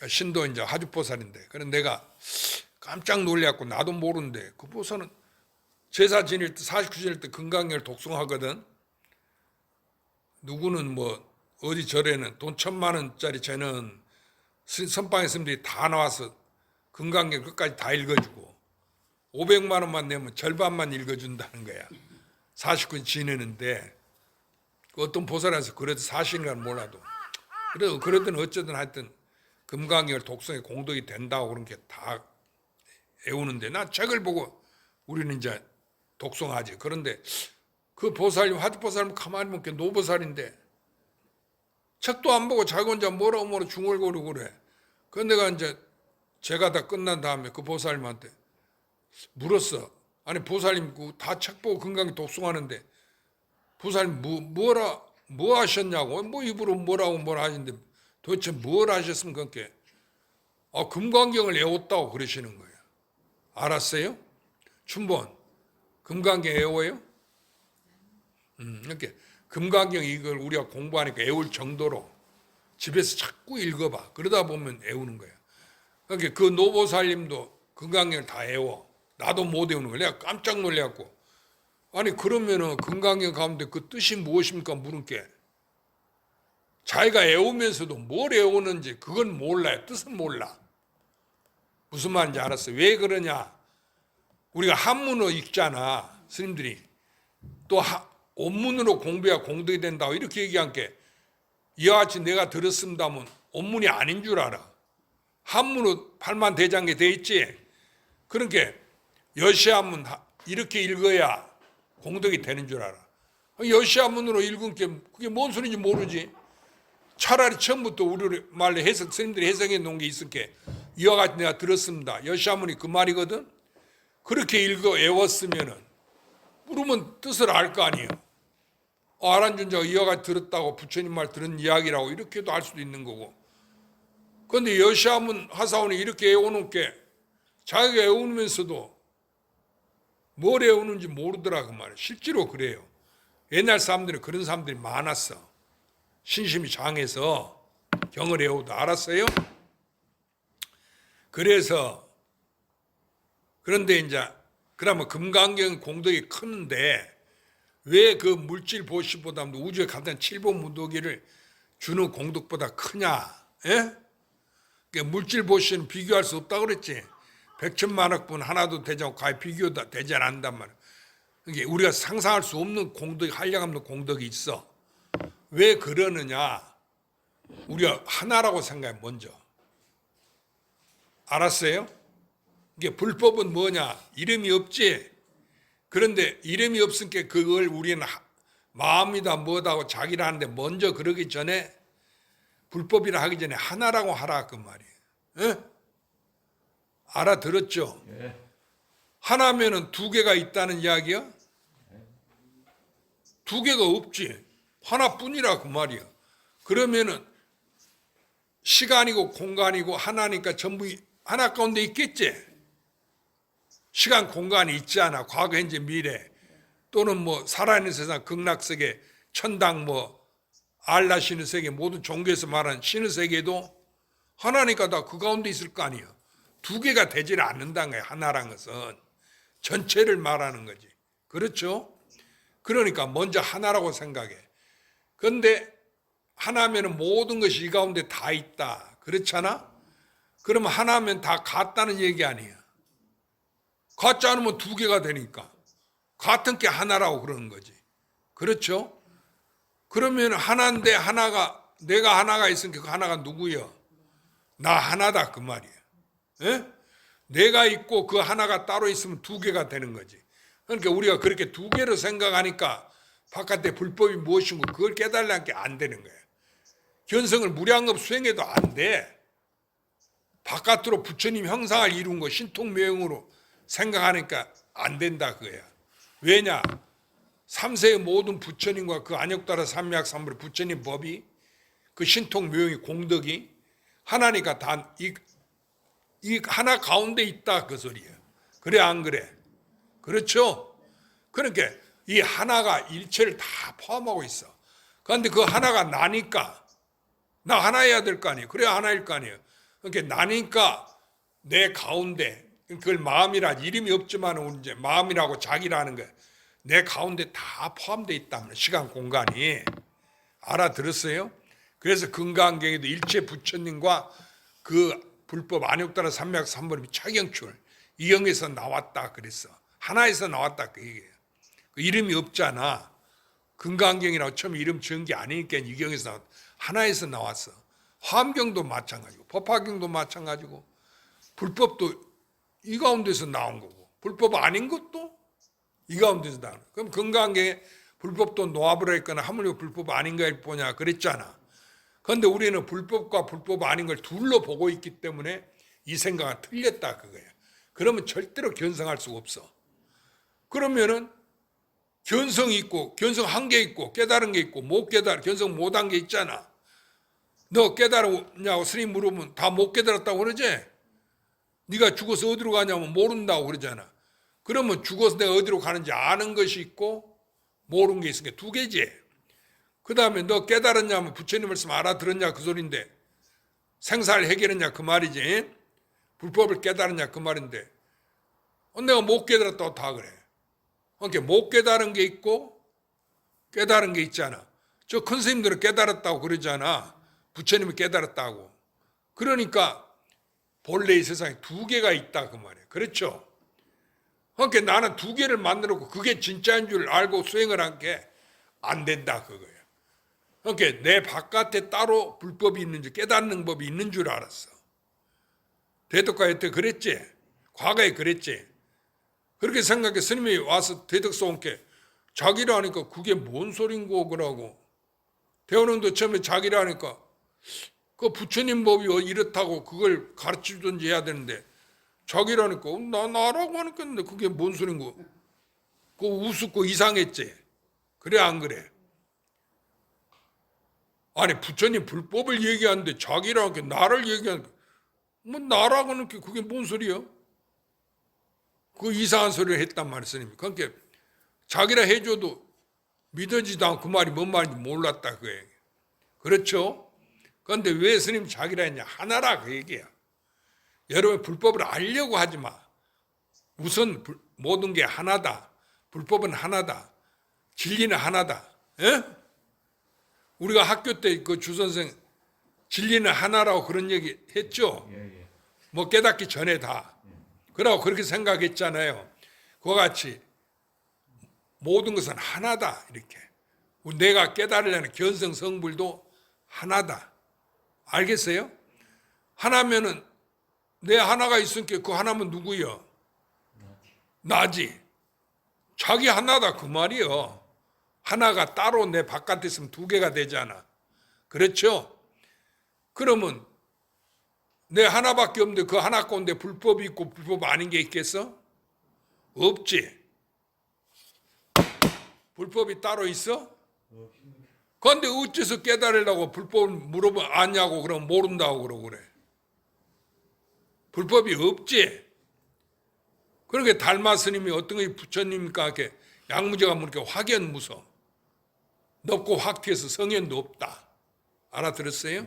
신도 이제 하주보살인데. 그래서 내가 깜짝 놀래갖고 나도 모르는데 그 보살은 제사 지낼 때 49 지낼 때 금강경을 독송하거든. 누구는 뭐 어디 절에는 돈 1000만 원짜리 쟤는 선방의 스님들이 다 나와서 금강경 끝까지 다 읽어주고 500만 원만 내면 절반만 읽어준다는 거야. 49일 지내는데 어떤 보살에서 그래도 사실인가는 몰라도 그래도 그러든 어쩌든 하여튼 금강경을 독송에 공덕이 된다고 그런 게 다 외우는데 나 책을 보고 우리는 이제 독송하지. 그런데 그 보살님 화두보살님 가만히 보면 노보살인데 책도 안 보고 자기 혼자 뭐라 중얼거리고 그래. 그런데 내가 이제 제가 다 끝난 다음에 그 보살님한테 물었어. 아니 보살님 다 책 보고 금강경 독송하는데 보살님 뭐 하셨냐고. 뭐 입으로 뭐라고 하시는데 도대체 뭘 하셨으면 그렇게 금강경을 외웠다고 그러시는 거예요. 알았어요? 춘본 금강경 외워요? 이렇게 금강경 이걸 우리가 공부하니까 외울 정도로 집에서 자꾸 읽어봐. 그러다 보면 애우는 거야. 그러니까 그 노보살님도 금강경을 다 애워. 나도 못 애우는 거야. 내가 깜짝 놀래갖고. 아니 그러면은 금강경 가운데 그 뜻이 무엇입니까? 물은 게 자기가 애우면서도 뭘 애우는지 그건 몰라요. 뜻은 몰라. 무슨 말인지 알았어. 왜 그러냐? 우리가 한문어 읽잖아. 스님들이. 또 원문으로 공부해야 공덕이 된다고 이렇게 얘기한 게 이와 같이 내가 들었습니다 하면 원문이 아닌 줄 알아. 한문으로 팔만대장에 돼 있지. 그러니까 여시한문 이렇게 읽어야 공덕이 되는 줄 알아. 여시한문으로 읽은 게 그게 뭔 소리인지 모르지. 차라리 처음부터 우리 말로 해석, 스님들이 해석해 놓은 게 있을 게 이와 같이 내가 들었습니다. 여시한문이 그 말이거든. 그렇게 읽어 외웠으면은 물으면 뜻을 알 거 아니에요. 아란존자가 이와 같이 들었다고 부처님 말 들은 이야기라고 이렇게도 알 수도 있는 거고. 그런데 여시한문 하사원이 이렇게 외워놓은 게 자기가 외우면서도 뭘 외우는지 모르더라 그 말이에요. 실제로 그래요. 옛날 사람들은 그런 사람들이 많았어. 신심이 장해서 경을 외우도 알았어요. 그래서 그런데 이제 그러면 금강경 공덕이 크는데 왜 그 물질 보시보다도 우주에 가장 칠본 무더기를 주는 공덕보다 크냐? 예? 그러니까 물질 보시는 비교할 수 없다 그랬지. 백천만억분 하나도 되지 않고 거의 비교도 되지 않는단 말이야. 그러니까 우리가 상상할 수 없는 공덕이 한량없는 공덕이 있어. 왜 그러느냐? 우리가 하나라고 생각해 먼저. 알았어요? 이게 불법은 뭐냐? 이름이 없지. 그런데 이름이 없으니까 그걸 우리는 마음이다 뭐다 하고 자기라 하는데 먼저 그러기 전에 불법이라 하기 전에 하나라고 하라 그 말이에요. 에? 알아들었죠? 예. 하나면은 두 개가 있다는 이야기야? 두 개가 없지. 하나뿐이라 그 말이야. 그러면은 시간이고 공간이고 하나니까 전부 하나 가운데 있겠지. 시간 공간이 있지 않아. 과거, 현재, 미래 또는 뭐 살아있는 세상 극락세계, 천당 뭐 알라 신의 세계 모든 종교에서 말하는 신의 세계도 하나니까 다 그 가운데 있을 거 아니에요. 두 개가 되지를 않는다는 거예요. 하나란 것은 전체를 말하는 거지. 그렇죠? 그러니까 먼저 하나라고 생각해. 그런데 하나면 모든 것이 이 가운데 다 있다. 그렇잖아? 그러면 하나면 다 같다는 얘기 아니에요. 같지 않으면 두 개가 되니까. 같은 게 하나라고 그러는 거지. 그렇죠? 그러면 하나인데 하나가, 내가 하나가 있으니까 그 하나가 누구요? 나 하나다 그 말이에요. 예? 내가 있고 그 하나가 따로 있으면 두 개가 되는 거지. 그러니까 우리가 그렇게 두 개로 생각하니까 바깥에 불법이 무엇이고 그걸 깨달으려는 게 안 되는 거예요. 견성을 무량업 수행해도 안 돼. 바깥으로 부처님 형상을 이룬 거 신통명으로 생각하니까 안 된다 그거야. 왜냐? 삼세의 모든 부처님과 그 안역따라 삼미학삼불의 부처님 법이 그 신통명이 공덕이 하나니까 단 이 하나 가운데 있다 그 소리예요. 그래 안 그래? 그렇죠? 그러니까 이 하나가 일체를 다 포함하고 있어. 그런데 그 하나가 나니까 나 하나여야 될 거 아니에요. 그래야 하나일 거 아니에요. 그러니까 나니까 내 가운데 그걸 마음이라 이름이 없지만 이제 마음이라고 자기라는 거야. 내 가운데 다 포함되어 있다면 시간 공간이 알아들었어요? 그래서 금강경에도 일체 부처님과 그 불법 안역따라 삼맥삼벌이 차경출 이경에서 나왔다 그랬어. 하나에서 나왔다 그 얘기예요. 그 이름이 없잖아. 금강경이라고 처음 이름 지은 게 아니니까 이경에서 나왔다. 하나에서 나왔어. 화엄경도 마찬가지고 법화경도 마찬가지고 불법도 이 가운데서 나온 거고 불법 아닌 것도 이 가운데서 나온 거고. 그럼 금강경에 불법도 노합을 했거나 하물며 불법 아닌 걸 보냐 그랬잖아. 그런데 우리는 불법과 불법 아닌 걸 둘로 보고 있기 때문에 이 생각은 틀렸다 그거야. 그러면 절대로 견성할 수가 없어. 그러면은 견성이 있고 견성 한 개 있고 깨달은 게 있고 못 깨달은 견성 못한 게 있잖아. 너 깨달았냐고 스님 물으면 다 못 깨달았다고 그러지? 네가 죽어서 어디로 가냐면 모른다고 그러잖아. 그러면 죽어서 내가 어디로 가는지 아는 것이 있고 모르는 게 있으니까 두 개지. 그 다음에 너 깨달았냐면 부처님 말씀 알아들었냐 그 소린데, 생사를 해결했냐 그 말이지. 불법을 깨달았냐 그 말인데, 내가 못 깨달았다고 다 그래. 그러니까 못 깨달은 게 있고 깨달은 게 있잖아. 저 큰 스님들은 깨달았다고 그러잖아. 부처님이 깨달았다고. 그러니까 본래 이 세상에 두 개가 있다 그 말이에요. 그렇죠? 그러니까 나는 두 개를 만들었고 그게 진짜인 줄 알고 수행을 한 게 안 된다 그거예요. 그러니까 내 바깥에 따로 불법이 있는 줄, 깨닫는 법이 있는 줄 알았어. 대덕가에 때 그랬지. 과거에 그랬지. 그렇게 생각해 스님이 와서 대덕소원께 자기라 하니까 그게 뭔 소린고 그러고, 대원원도 처음에 자기라 하니까 그 부처님 법이 이렇다고 그걸 가르치든지 해야 되는데, 자기라 하니까 나라고 하니까 그게 뭔 소린고, 그거 우습고 이상했지. 그래 안 그래? 아니 부처님 불법을 얘기하는데 자기라 하니까 나를 얘기하니까 뭐 나라고 하는 게 그게 뭔 소리야? 그 이상한 소리를 했단 말이야 스님이. 그러니까 자기라 해줘도 믿어지도 않고 그 말이 뭔 말인지 몰랐다 그 얘기. 그렇죠? 그런데 왜 스님 자기라 했냐? 하나라 그 얘기야. 여러분 불법을 알려고 하지 마. 우선 모든 게 하나다. 불법은 하나다. 진리는 하나다. 예? 우리가 학교 때 그 주선생 진리는 하나라고 그런 얘기 했죠? 예, 예. 뭐 깨닫기 전에 다. 그러고 그렇게 생각했잖아요. 그와 같이 모든 것은 하나다 이렇게. 내가 깨달으려는 견성 성불도 하나다. 알겠어요? 하나면은 내 하나가 있으니까 그 하나면 누구요? 나지. 자기 하나다 그 말이요. 하나가 따로 내 바깥에 있으면 두 개가 되잖아. 그렇죠? 그러면 내 하나밖에 없는데 그 하나 가운데 불법이 있고 불법 아닌 게 있겠어? 없지. 불법이 따로 있어? 그런데 어째서 깨달으려고 불법을 물어보면 아냐고 그러면 모른다고 그러고 그래. 불법이 없지. 그러니까 달마 스님이 어떤 게 부처님과 이렇게 양무제가 뭐 이렇게 확연무서 넓고 확 튀어서 성현도 없다. 알아들었어요?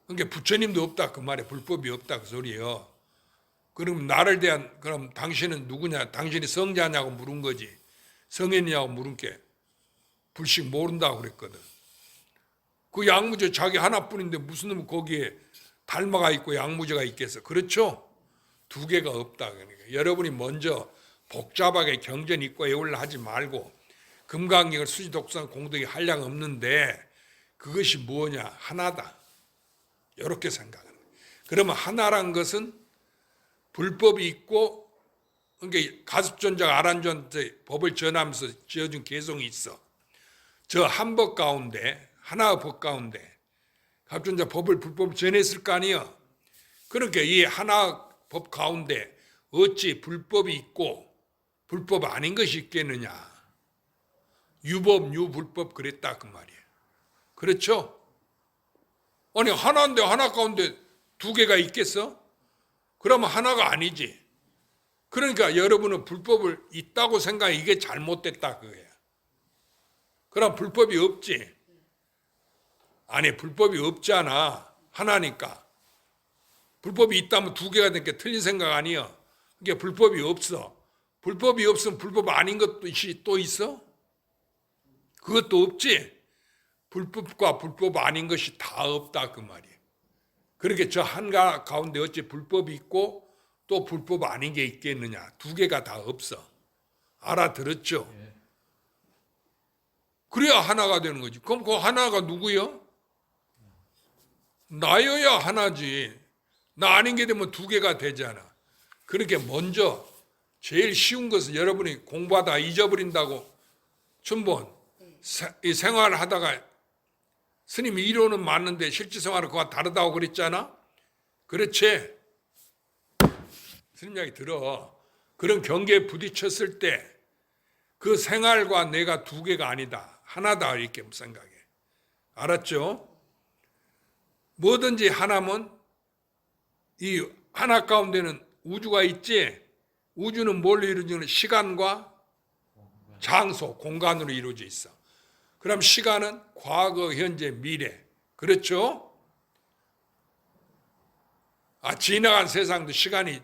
그러니까 부처님도 없다 그 말에 불법이 없다 그 소리예요. 그럼 나를 대한 그럼 당신은 누구냐? 당신이 성자냐고 물은 거지. 성현이냐고 물은 게 불식 모른다고 그랬거든. 그 양무제 자기 하나뿐인데 무슨 놈 거기에 달마가 있고 양무제가 있겠어. 그렇죠? 두 개가 없다. 그러니까 여러분이 먼저 복잡하게 경전 있고 애올라 하지 말고 금강경을 수지 독선 공덕이 한량 없는데 그것이 뭐냐? 하나다. 이렇게 생각하는 거예요. 그러면 하나란 것은 불법이 있고, 그러니까 가습존자가 아란존자의 법을 전하면서 지어준 개성이 있어. 저 한 법 가운데, 하나의 법 가운데 가습존자 법을 불법을 전했을 거 아니에요. 그러니까 이 하나 법 가운데 어찌 불법이 있고 불법 아닌 것이 있겠느냐. 유법, 유불법 그랬다 그 말이에요. 그렇죠? 아니 하나인데 하나 가운데 두 개가 있겠어? 그러면 하나가 아니지. 그러니까 여러분은 불법을 있다고 생각해. 이게 잘못됐다 그거야. 그럼 불법이 없지. 아니 불법이 없잖아. 하나니까. 불법이 있다면 두 개가 되니까 틀린 생각 아니야. 그게 불법이 없어. 불법이 없으면 불법 아닌 것이 또 있어? 그것도 없지. 불법과 불법 아닌 것이 다 없다 그 말이에요. 그렇게 저 한가 가운데 어찌 불법이 있고 또 불법 아닌 게 있겠느냐. 두 개가 다 없어. 알아들었죠? 그래야 하나가 되는 거지. 그럼 그 하나가 누구요? 나여야 하나지. 나 아닌 게 되면 두 개가 되잖아. 그렇게 먼저 제일 쉬운 것은 여러분이 공부하다 잊어버린다고 춘번 이 생활을 하다가 스님 이론은 맞는데 실제 생활은 그와 다르다고 그랬잖아. 그렇지? 스님 이야기 들어. 그런 경계에 부딪혔을 때 그 생활과 내가 두 개가 아니다. 하나다 이렇게 생각해. 알았죠? 뭐든지 하나면 이 하나 가운데는 우주가 있지. 우주는 뭘로 이루어지는 시간과 장소, 공간으로 이루어져 있어. 그럼 시간은 과거, 현재, 미래. 그렇죠? 지나간 세상도 시간이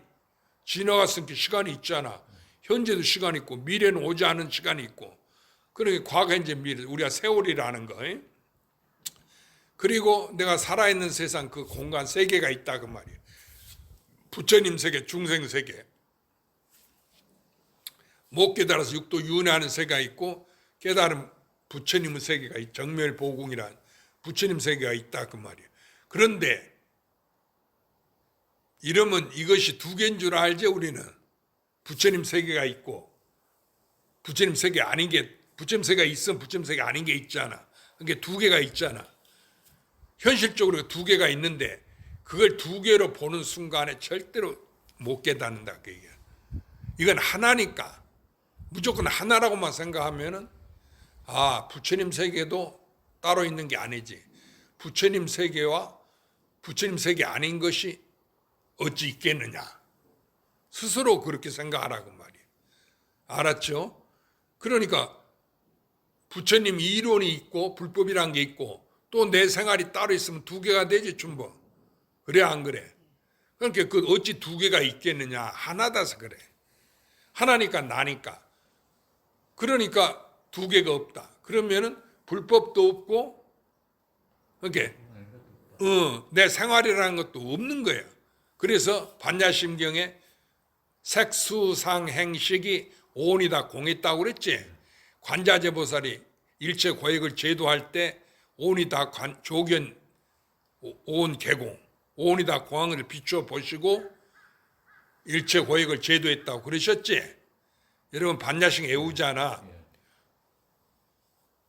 지나갔으니까 시간이 있잖아. 현재도 시간이 있고 미래는 오지 않은 시간이 있고. 그러니까 과거, 현재, 미래 우리가 세월이라는 거. 그리고 내가 살아있는 세상 그 공간 세계가 있다 그 말이에요. 부처님 세계, 중생 세계. 못 깨달아서 육도 윤회하는 세계가 있고 깨달은 부처님의 세계가 있고 정멸보궁이란 부처님 세계가 있다 그 말이에요. 그런데 이러면 이것이 두 개인 줄 알지 우리는. 부처님 세계가 있고 부처님 세계 아닌 게 부처님 세계가 있으면 부처님 세계 아닌 게 있잖아. 그게 두 개가 있잖아. 현실적으로 두 개가 있는데 그걸 두 개로 보는 순간에 절대로 못 깨닫는다 그 얘기야. 이건 하나니까 무조건 하나라고만 생각하면은 부처님 세계도 따로 있는 게 아니지. 부처님 세계와 부처님 세계 아닌 것이 어찌 있겠느냐. 스스로 그렇게 생각하라고 말이에요. 알았죠? 그러니까 부처님 이론이 있고 불법이란 게 있고 또 내 생활이 따로 있으면 두 개가 되지 춘보. 그래 안 그래? 그러니까 그 어찌 두 개가 있겠느냐. 하나다서 그래. 하나니까 나니까. 그러니까 두 개가 없다. 그러면은 불법도 없고 그러니까 내 생활이라는 것도 없는 거예요. 그래서 반야심경에 색수상행식이 오온이다 공했다고 그랬지. 관자재보살이 일체 고액을 제도할 때 오온이다 조견 오온 개공 오온이다 공항을 비추어 보시고 일체 고액을 제도했다고 그러셨지. 여러분 반야식 애우잖아.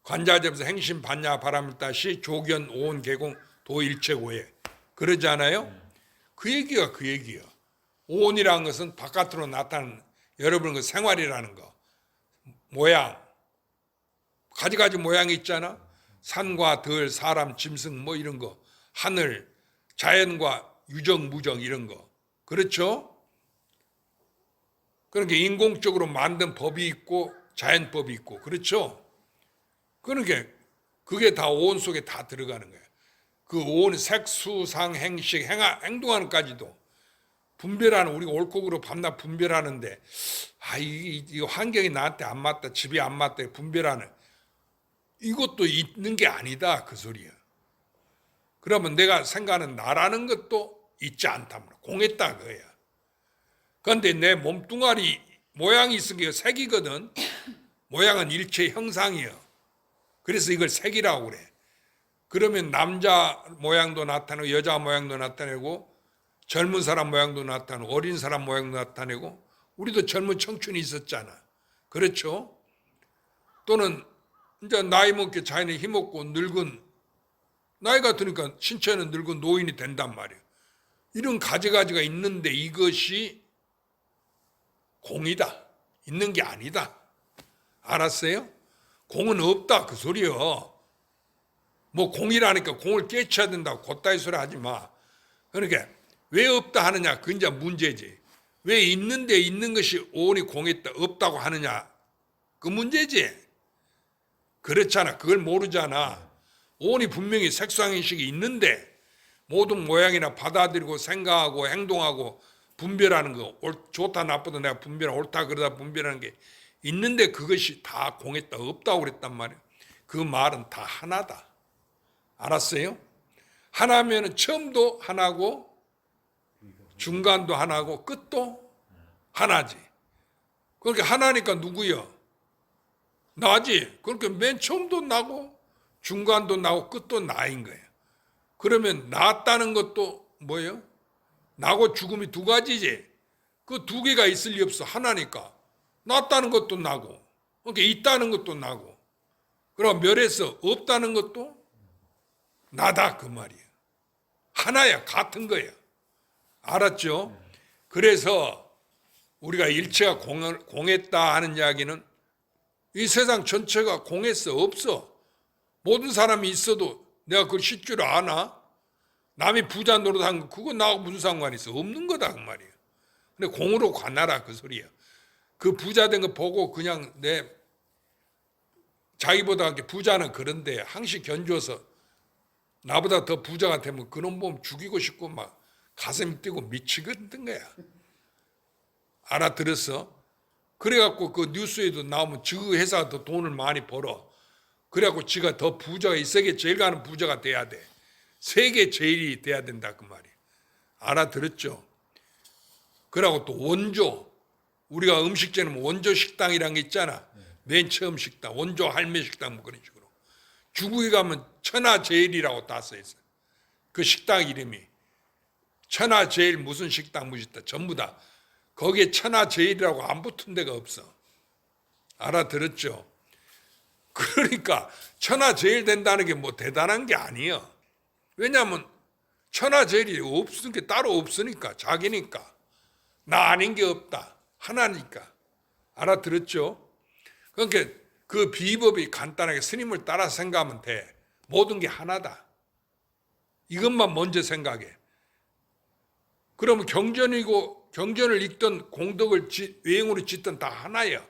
관자재보살 행심 반야 바람을 따시 조견 오온 개공 도일체 고액 그러지 않아요? 그 얘기가 그 얘기야. 오온이라는 것은 바깥으로 나타나는 여러분 그 생활이라는 거 모양 가지가지 모양이 있잖아. 산과 들, 사람, 짐승 뭐 이런 거 하늘, 자연과 유정, 무정 이런 거 그렇죠? 그러니까 인공적으로 만든 법이 있고 자연법이 있고 그렇죠? 그러니까 그게 다 오온 속에 다 들어가는 거야. 그 오온 색수상 행식 행동하는 까지도 분별하는 우리가 옳고 그르고 밤낮 분별하는데 이 환경이 나한테 안 맞다 집이 안 맞다 분별하는 이것도 있는 게 아니다 그 소리야. 그러면 내가 생각하는 나라는 것도 있지 않다 공했다 그거야. 그런데 내 몸뚱아리 모양이 있으니까 색이거든. 모양은 일체 형상이야. 그래서 이걸 색이라고 그래. 그러면 남자 모양도 나타내고 여자 모양도 나타내고 젊은 사람 모양도 나타내고 어린 사람 모양도 나타내고 우리도 젊은 청춘이 있었잖아. 그렇죠? 또는 이제 나이 먹게 자연에 힘없고 늙은 나이가 드니까 신체는 늙은 노인이 된단 말이에요. 이런 가지가지가 있는데 이것이 공이다. 있는 게 아니다. 알았어요? 공은 없다 그 소리요. 뭐 공이라니까 공을 깨쳐야 된다고 곧다이 소리 하지 마. 그러니까 왜 없다 하느냐 그건 이제 문제지. 왜 있는데 있는 것이 오온이 공했다 없다고 하느냐 그 문제지. 그렇잖아. 그걸 모르잖아. 오온이 분명히 색상인식이 있는데 모든 모양이나 받아들이고 생각하고 행동하고 분별하는 거 좋다 나쁘다 내가 분별하고 옳다 그러다 분별하는 게 있는데 그것이 다 공했다 없다고 그랬단 말이에요. 그 말은 다 하나다. 알았어요? 하나면은 처음도 하나고 중간도 하나고 끝도 하나지. 그러니까 하나니까 누구요? 나지. 그러니까 맨 처음도 나고 중간도 나고 끝도 나인 거예요. 그러면 나았다는 것도 뭐예요? 나고 죽음이 두 가지지. 그 두 개가 있을 리 없어. 하나니까. 나았다는 것도 나고 그러니까 있다는 것도 나고 그럼 멸해서 없다는 것도 나다 그 말이야. 하나야. 같은 거야. 알았죠? 그래서 우리가 일체가 공했다 하는 이야기는 이 세상 전체가 공했어 없어. 모든 사람이 있어도 내가 그걸 실 줄 아나? 남이 부자 노릇한 거 그거 나하고 무슨 상관이 있어? 없는 거다 그 말이야. 근데 공으로 관하라 그 소리야. 그 부자 된 거 보고 그냥 내 자기보다 이렇게 부자는 그런데 항시 견줘서 나보다 더 부자가 되면 그놈 보면 죽이고 싶고 막 가슴이 뛰고 미치겠던 거야. 알아들었어? 그래갖고 그 뉴스에도 나오면 저 회사가 더 돈을 많이 벌어. 그래갖고 지가 더 부자가 이 세계 제일 가는 부자가 돼야 돼. 세계 제일이 돼야 된다 그 말이야. 알아들었죠? 그러고 또 원조. 우리가 음식점은 원조 식당이란 게 있잖아. 맨 처음 식당, 원조 할매 식당 뭐 그런 식으로. 중국에 가면 천하제일이라고 다 써있어. 그 식당 이름이. 천하제일 무슨 식당 무슨 식당 전부 다. 거기에 천하제일이라고 안 붙은 데가 없어. 알아들었죠? 그러니까 천하제일 된다는 게 뭐 대단한 게 아니야. 왜냐하면 천하제일이 없으니까 따로 없으니까 자기니까. 나 아닌 게 없다. 하나니까. 알아들었죠? 그러니까 그 비법이 간단하게 스님을 따라 생각하면 돼. 모든 게 하나다. 이것만 먼저 생각해. 그러면 경전을 읽던 공덕을 외행으로 짓던 다 하나야.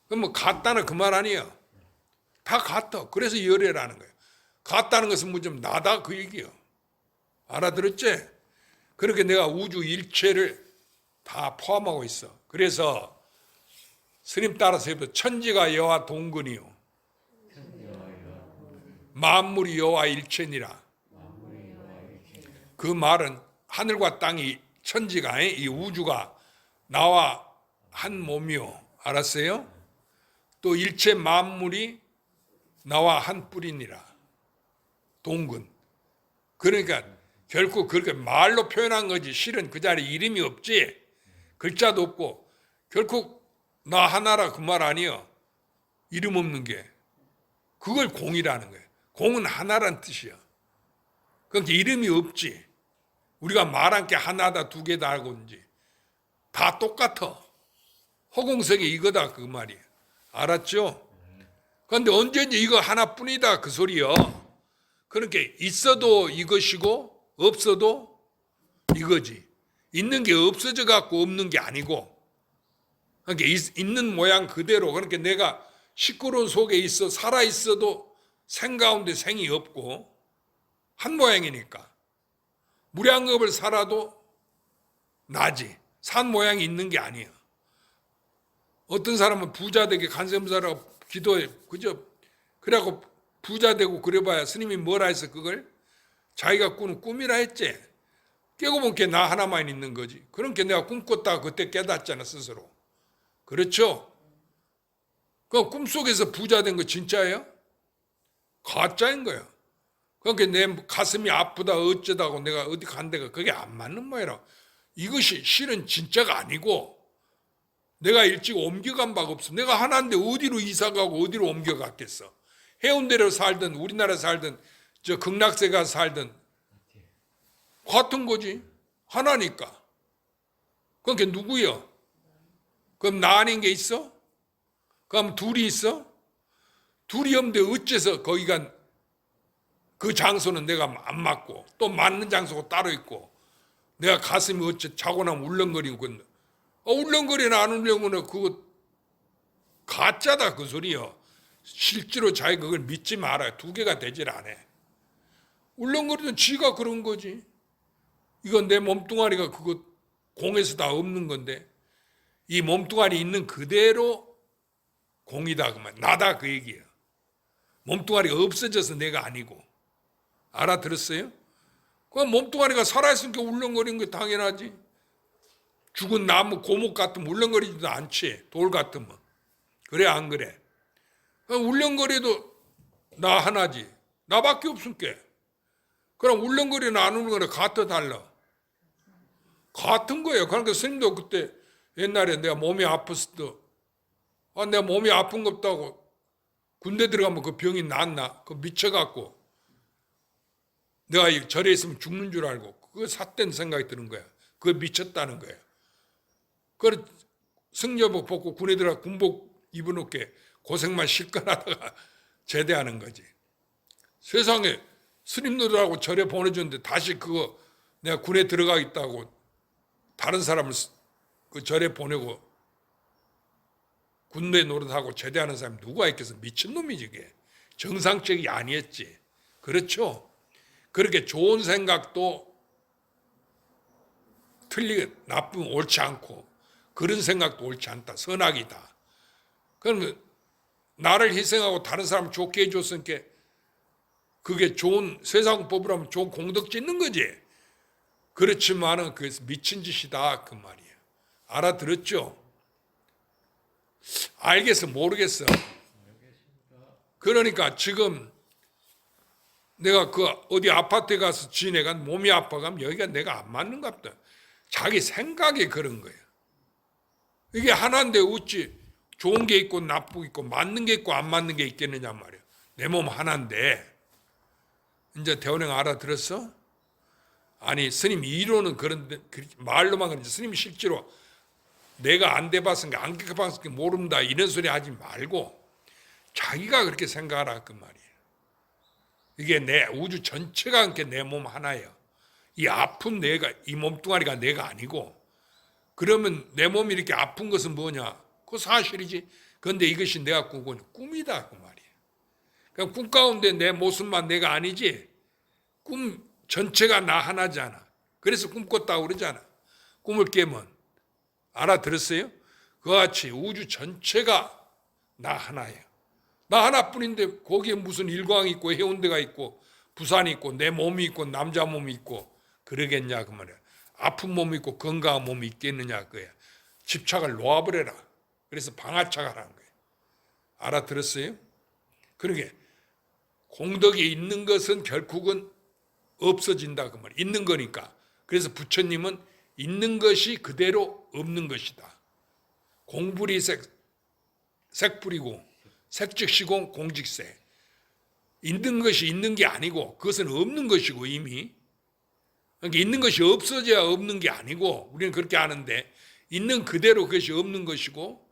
그러면 같다는 그 말 아니야. 다 같아. 그래서 열애라는 거야. 같다는 것은 뭐좀 나다 그 얘기야. 알아들었지? 그렇게 내가 우주 일체를 다 포함하고 있어. 그래서 스님 따라서 해도 천지가 여와 동근이요. 만물이 여와 일체니라. 그 말은 하늘과 땅이 천지가 이 우주가 나와 한 몸이요. 알았어요? 또 일체 만물이 나와 한 뿌리니라. 동근. 그러니까 결국 그렇게 말로 표현한 거지 실은 그 자리에 이름이 없지. 글자도 없고 결국 나 하나라 그 말 아니여. 이름 없는 게. 그걸 공이라는 거예요. 공은 하나란 뜻이야. 그러니까 이름이 없지. 우리가 말한 게 하나다 두 개다 하고인지 다 똑같아. 허공성이 이거다 그 말이야. 알았죠? 그런데 언제든지 이거 하나뿐이다 그 소리야. 그러니까 있어도 이것이고 없어도 이거지. 있는 게 없어져 갖고 없는 게 아니고 그러니까 있는 모양 그대로. 그러니까 내가 시끄러운 속에 있어 살아 있어도 생 가운데 생이 없고 한 모양이니까. 무량겁을 살아도 나지. 산 모양이 있는 게 아니야. 어떤 사람은 부자 되게 간세음사라고 기도해. 그죠? 그래갖고 부자 되고 그래봐야 스님이 뭐라 해서 그걸 자기가 꾸는 꿈이라 했지. 깨고 보면 걔 나 하나만 있는 거지. 그런 게 내가 꿈꿨다가 그때 깨닫잖아 스스로. 그렇죠? 그 꿈속에서 부자 된 거 진짜예요? 가짜인 거야. 그러니까 내 가슴이 아프다 어쩌다고 내가 어디 간 데가 그게 안 맞는 모양이라. 이것이 실은 진짜가 아니고 내가 일찍 옮겨간 바가 없어. 내가 하나인데 어디로 이사가고 어디로 옮겨갔겠어. 해운대로 살든 우리나라 살든 저 극락세 가서 살든 같은 거지. 하나니까. 그러니까 누구야? 그럼 나 아닌 게 있어? 그럼 둘이 있어? 둘이 없는데 어째서 거기가 그 장소는 내가 안 맞고 또 맞는 장소가 따로 있고 내가 가슴이 어째 자고 나면 울렁거리고 울렁거리나 안 울렁거리나 그거 가짜다 그 소리요. 실제로 자기 그걸 믿지 말아요. 두 개가 되질 않아. 울렁거리는 지가 그런 거지. 이건 내 몸뚱아리가 그거 공에서 다 없는 건데 이 몸뚱아리 있는 그대로 공이다 그 말. 나다 그 얘기야. 몸뚱아리가 없어져서 내가 아니고. 알아들었어요? 그 몸뚱아리가 살아있으니까 울렁거리는 게 당연하지. 죽은 나무 고목 같으면 울렁거리지도 않지. 돌 같으면. 그래 안 그래? 울렁거려도 나 하나지. 나밖에 없으니까. 그럼 울렁거리나 안 울렁거리나 같아 달라. 같은 거예요. 그러니까 스님도 그때 옛날에 내가 몸이 아팠을 때 내가 몸이 아픈 것 없다고 군대 들어가면 그 병이 낫나? 그 미쳐갖고 내가 이 절에 있으면 죽는 줄 알고 그거 삿된 생각이 드는 거야. 그거 미쳤다는 거야. 그걸 승려복 벗고 군에 들어가 군복 입어놓게 고생만 실컷 하다가 제대하는 거지. 세상에 스님들하고 절에 보내줬는데 다시 그거 내가 군에 들어가겠다고 다른 사람을 그 절에 보내고 군대 노릇하고 제대하는 사람이 누가 있겠어? 미친놈이지 그게. 정상적이 아니었지. 그렇죠? 그렇게 좋은 생각도 나쁘면 옳지 않고 그런 생각도 옳지 않다. 선악이다. 그러면 나를 희생하고 다른 사람 좋게 해줬으니까 그게 좋은 세상법으로 하면 좋은 공덕 짓는 거지. 그렇지만은 그게 미친 짓이다 그 말이야. 알아들었죠? 알겠어 모르겠어. 그러니까 지금 내가 그 어디 아파트에 가서 지내가 몸이 아파가면 여기가 내가 안 맞는가 보다. 자기 생각이 그런 거야. 이게 하나인데 어찌 좋은 게 있고 나쁘고 있고 맞는 게 있고 안 맞는 게 있겠느냐 말이야. 내 몸 하나인데. 이제 대원형 알아들었어? 아니 스님 이론은 그런데 말로만 그런지 스님이 실제로 내가 안 돼봤으니까 안 겪어봤으니까 모른다 이런 소리 하지 말고 자기가 그렇게 생각하라 그 말이에요. 이게 내 우주 전체가 함께 내 몸 하나예요. 이 아픈 내가 이 몸뚱아리가 내가 아니고 그러면 내 몸이 이렇게 아픈 것은 뭐냐? 그 사실이지. 그런데 이것이 내가 꾸고 있는 꿈이다 그 말이에요. 그럼 꿈 가운데 내 모습만 내가 아니지 꿈 전체가 나 하나잖아. 그래서 꿈 꿨다고 그러잖아. 꿈을 깨면 알아들었어요? 그와 같이 우주 전체가 나 하나예요. 나 하나뿐인데 거기에 무슨 일광이 있고 해운대가 있고 부산이 있고 내 몸이 있고 남자 몸이 있고 그러겠냐 그 말이야. 아픈 몸이 있고 건강한 몸이 있겠느냐 그거야. 집착을 놓아버려라. 그래서 방아착하라는 거예요. 알아들었어요? 그러게 공덕이 있는 것은 결국은 없어진다 그 말이야. 있는 거니까. 그래서 부처님은 있는 것이 그대로 없는 것이다. 공불이 색불이고 색즉 시공 공직색. 있는 것이 있는 게 아니고 그것은 없는 것이고 이미. 그러니까 있는 것이 없어져야 없는 게 아니고 우리는 그렇게 아는데 있는 그대로 그것이 없는 것이고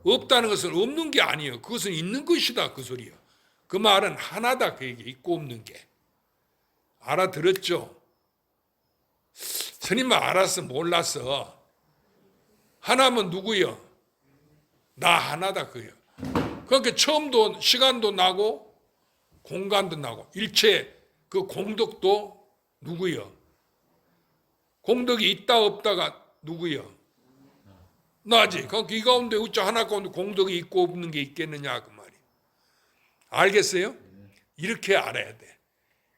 없다는 것은 없는 게 아니에요. 그것은 있는 것이다 그 소리예요. 그 말은 하나다 그 얘기 있고 없는 게. 알아들었죠? 스님은 알았어 몰랐어. 하나면 누구요? 나 하나다 그요. 그러니까 처음도 시간도 나고 공간도 나고 일체 그 공덕도 누구요? 공덕이 있다 없다가 누구요? 나지. 그러니까 이 가운데 어쩌 하나 가운데 공덕이 있고 없는 게 있겠느냐 그 말이에요. 알겠어요? 이렇게 알아야 돼.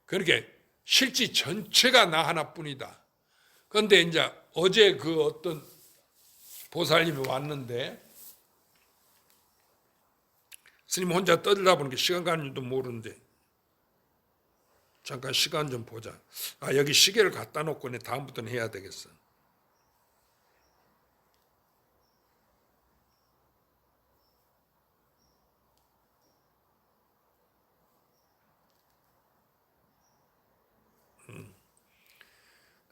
그러니까 실제 전체가 나 하나뿐이다. 그런데 이제 어제 그 어떤 보살님이 왔는데 스님 혼자 떠들다 보니까 시간 가는 줄도 모르는데 잠깐 시간 좀 보자. 아 여기 시계를 갖다 놓고 내 다음부터는 해야 되겠어.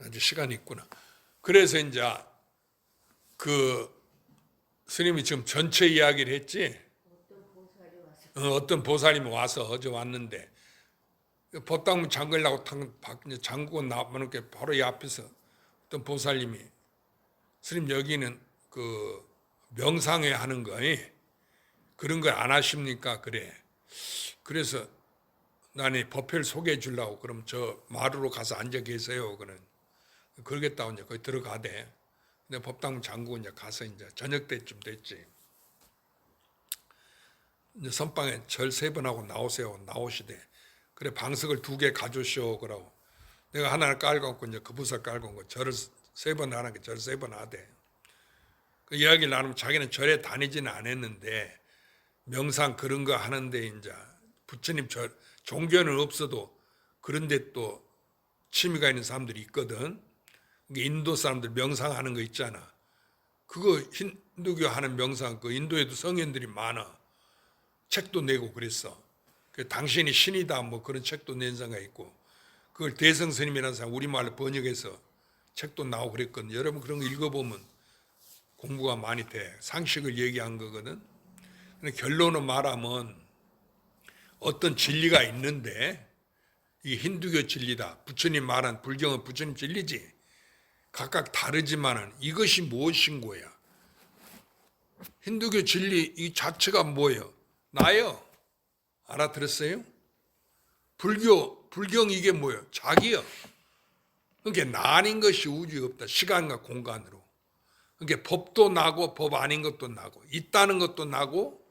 아주 시간이 있구나. 그래서 이제 그 스님이 지금 전체 이야기를 했지. 어떤 보살님이 와서 어제 왔는데 법당문 잠글라고 잠그고 나오는 게 바로 이 앞에서 어떤 보살님이 스님 여기는 그 명상회 하는 거 그런 걸 안 하십니까? 그래. 그래서 나는 법회를 소개해 주려고 그럼 저 마루로 가서 앉아 계세요. 그런 그러겠다고 이제 거기 들어가대. 근데 법당 잠그고 이제 가서 이제 저녁 때쯤 됐지. 이제 선방에 절 3번 하고 나오세요. 나오시대. 그래 방석을 2개 가져오시오 그러고 내가 하나를 깔고 이제 그 부서 깔고 거 절을 3번 하는 게 절 3번 하대. 그 이야기를 나누면 자기는 절에 다니지는 않았는데 명상 그런 거 하는데 이제 부처님 절 종교는 없어도 그런데 또 취미가 있는 사람들이 있거든. 인도 사람들 명상하는 거 있잖아. 그거 힌두교 하는 명상 그 인도에도 성현들이 많아. 책도 내고 그랬어. 당신이 신이다 뭐 그런 책도 낸 사람가 있고 그걸 대성스님이라는 사람 우리말로 번역해서 책도 나오고 그랬거든. 여러분 그런 거 읽어보면 공부가 많이 돼. 상식을 얘기한 거거든. 근데 결론은 말하면 어떤 진리가 있는데 이게 힌두교 진리다. 부처님 말한 불경은 부처님 진리지. 각각 다르지만은 이것이 무엇인 거야. 힌두교 진리 이 자체가 뭐예요? 나요. 알아들었어요? 불경 이게 뭐예요? 자기요. 그러니까 나 아닌 것이 우주에 없다. 시간과 공간으로. 그러니까 법도 나고 법 아닌 것도 나고 있다는 것도 나고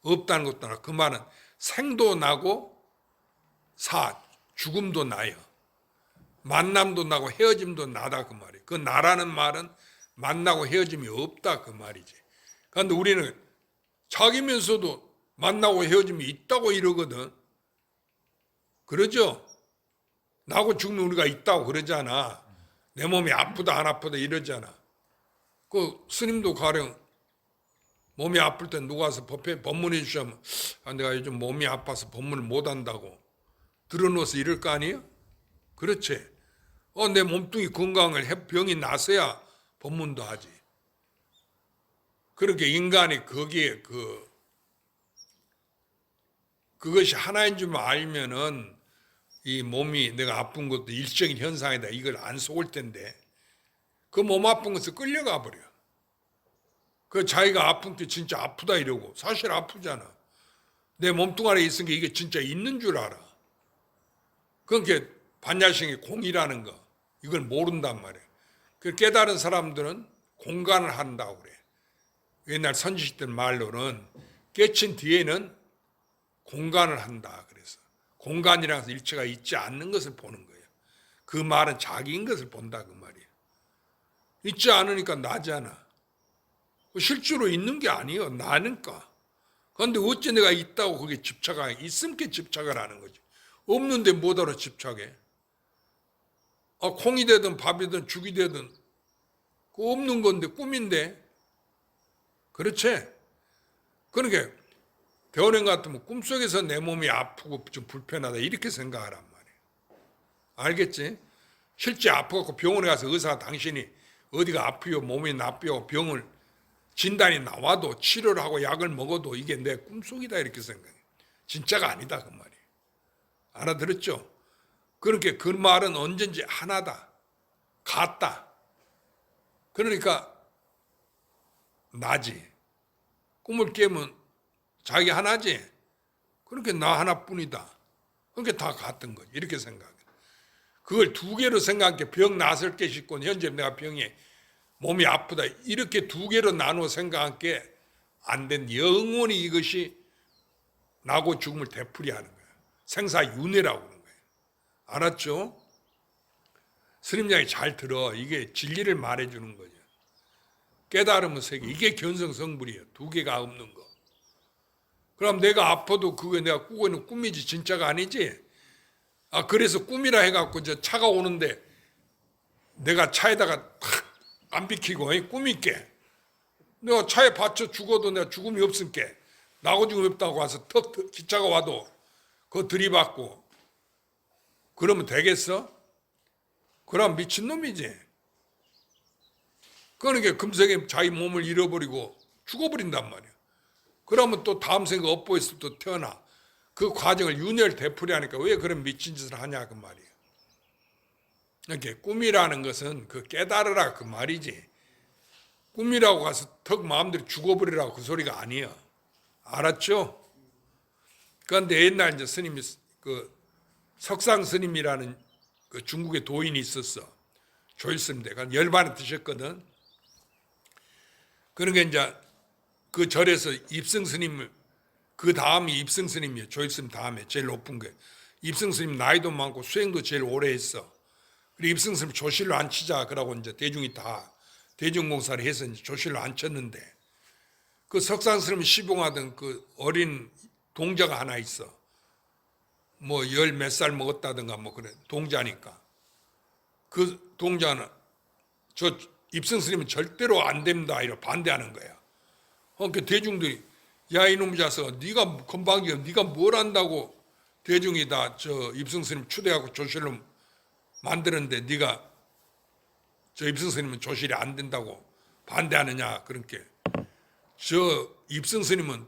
없다는 것도 나고 그 말은 생도 나고 죽음도 나요. 만남도 나고 헤어짐도 나다 그 말이에요. 그 나라는 말은 만나고 헤어짐이 없다 그 말이지. 그런데 우리는 자기면서도 만나고 헤어짐이 있다고 이러거든. 그러죠? 나고 죽는 우리가 있다고 그러잖아. 내 몸이 아프다 안 아프다 이러잖아. 그 스님도 가령 몸이 아플 때 누가 와서 법문해 주시면 내가 요즘 몸이 아파서 법문을 못 한다고 들어놓아서 이럴 거 아니에요? 그렇지. 내 몸뚱이 건강을 병이 나서야 법문도 하지. 그렇게 인간이 거기에 그것이 하나인 줄 알면은 이 몸이 내가 아픈 것도 일시적인 현상이다 이걸 안 속을 텐데 그 몸 아픈 것을 끌려가 버려. 그 자기가 아픈 게 진짜 아프다 이러고 사실 아프잖아. 내 몸뚱 안에 있은 게 이게 진짜 있는 줄 알아. 그러니까 반야신의 공이라는 거 이걸 모른단 말이에요. 그 깨달은 사람들은 공간을 한다고 그래. 옛날 선지식들 말로는 깨친 뒤에는 공간을 한다 그래서 공간이라는 것은 일체가 있지 않는 것을 보는 거예요. 그 말은 자기인 것을 본다 그 말이에요. 있지 않으니까 나잖아. 실제로 있는 게 아니에요. 나니까. 그런데 어째 내가 있다고 거기에 집착하냐. 있음께 집착을 하는 거지. 없는데 뭐하러 집착해. 콩이 되든 밥이든 죽이 되든 그거 없는 건데 꿈인데. 그렇지? 그러니까 대원행 같으면 꿈속에서 내 몸이 아프고 좀 불편하다 이렇게 생각하란 말이에요. 알겠지? 실제 아파갖고 병원에 가서 의사가 당신이 어디가 아프요 몸이 나쁘요 병을 진단이 나와도 치료를 하고 약을 먹어도 이게 내 꿈속이다 이렇게 생각해. 진짜가 아니다 그 말이에요. 알아들었죠? 그렇게 그 말은 언제든지 하나다. 같다. 그러니까 나지. 꿈을 깨면 자기 하나지. 그렇게 나 하나뿐이다. 그렇게 다 같은 거지. 이렇게 생각해. 그걸 두 개로 생각해. 병 났을 게 싶고 현재 내가 병에 몸이 아프다. 이렇게 두 개로 나누어 생각한 게 안 된 영원히 이것이 나고 죽음을 되풀이하는 거예요. 생사윤회라고 하는 거예요. 알았죠? 스님 이야기 잘 들어. 이게 진리를 말해주는 거죠. 깨달음의 세계. 이게 견성성불이에요. 두 개가 없는 거. 그럼 내가 아파도 그게 내가 꾸고 있는 꿈이지 진짜가 아니지. 그래서 꿈이라 해갖고 저 차가 오는데 내가 차에다가 탁 안 비키고 꿈 있게 내가 차에 받쳐 죽어도 내가 죽음이 없을게 나고 죽음이 없다고 와서 턱 기차가 와도 그거 들이받고 그러면 되겠어? 그럼 미친놈이지. 그러니까 금세게 자기 몸을 잃어버리고 죽어버린단 말이야. 그러면 또 다음 생각 업보에서 또 태어나. 그 과정을 윤회를 되풀이하니까 왜 그런 미친 짓을 하냐 그 말이에요. 이렇게 꿈이라는 것은 그 깨달으라 그 말이지. 꿈이라고 가서 턱 마음대로 죽어버리라고 그 소리가 아니에요. 알았죠? 그런데 옛날 이제 스님이 그 석상 스님이라는 그 중국의 도인이 있었어. 조일스님인데 열반에 드셨거든. 그러니까 이제 그 절에서 입승 스님을 그 다음이 입승 스님이에요. 조일스님 다음에 제일 높은 게 입승 스님 나이도 많고 수행도 제일 오래 했어. 그리고 입승 스님 조실로 앉히자 그러고 이제 대중이 다 대중공사를 해서 이제 조실로 앉혔는데 그 석상 스님이 시봉하던 그 어린 동자가 하나 있어. 뭐 열 몇 살 먹었다든가 뭐 그래 동자니까 그 동자는 저 입승 스님은 절대로 안 됩니다 이러 반대하는 거야. 그러니까 대중들이 야 이놈 자식아 네가 건방지게 네가 뭘 안다고 대중이 다 저 입승 스님 추대하고 조실로 만드는데 네가 저 입승 스님은 조실이 안 된다고 반대하느냐. 그렇게 저 입승 스님은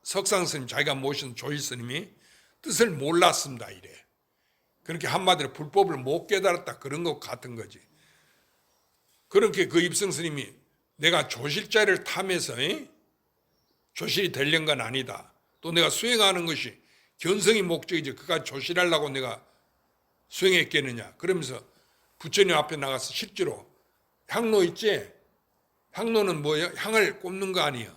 석상 스님 자기가 모신 조실 스님이 뜻을 몰랐습니다 이래. 그렇게 한마디로 불법을 못 깨달았다 그런 것 같은 거지. 그렇게 그 입승 스님이 내가 조실자를 탐해서 조실이 되려는 건 아니다. 또 내가 수행하는 것이 견성이 목적이지 그까지 조실하려고 내가 수행했겠느냐. 그러면서 부처님 앞에 나가서 실제로 향로 있지? 향로는 뭐예요? 향을 꼽는 거 아니에요.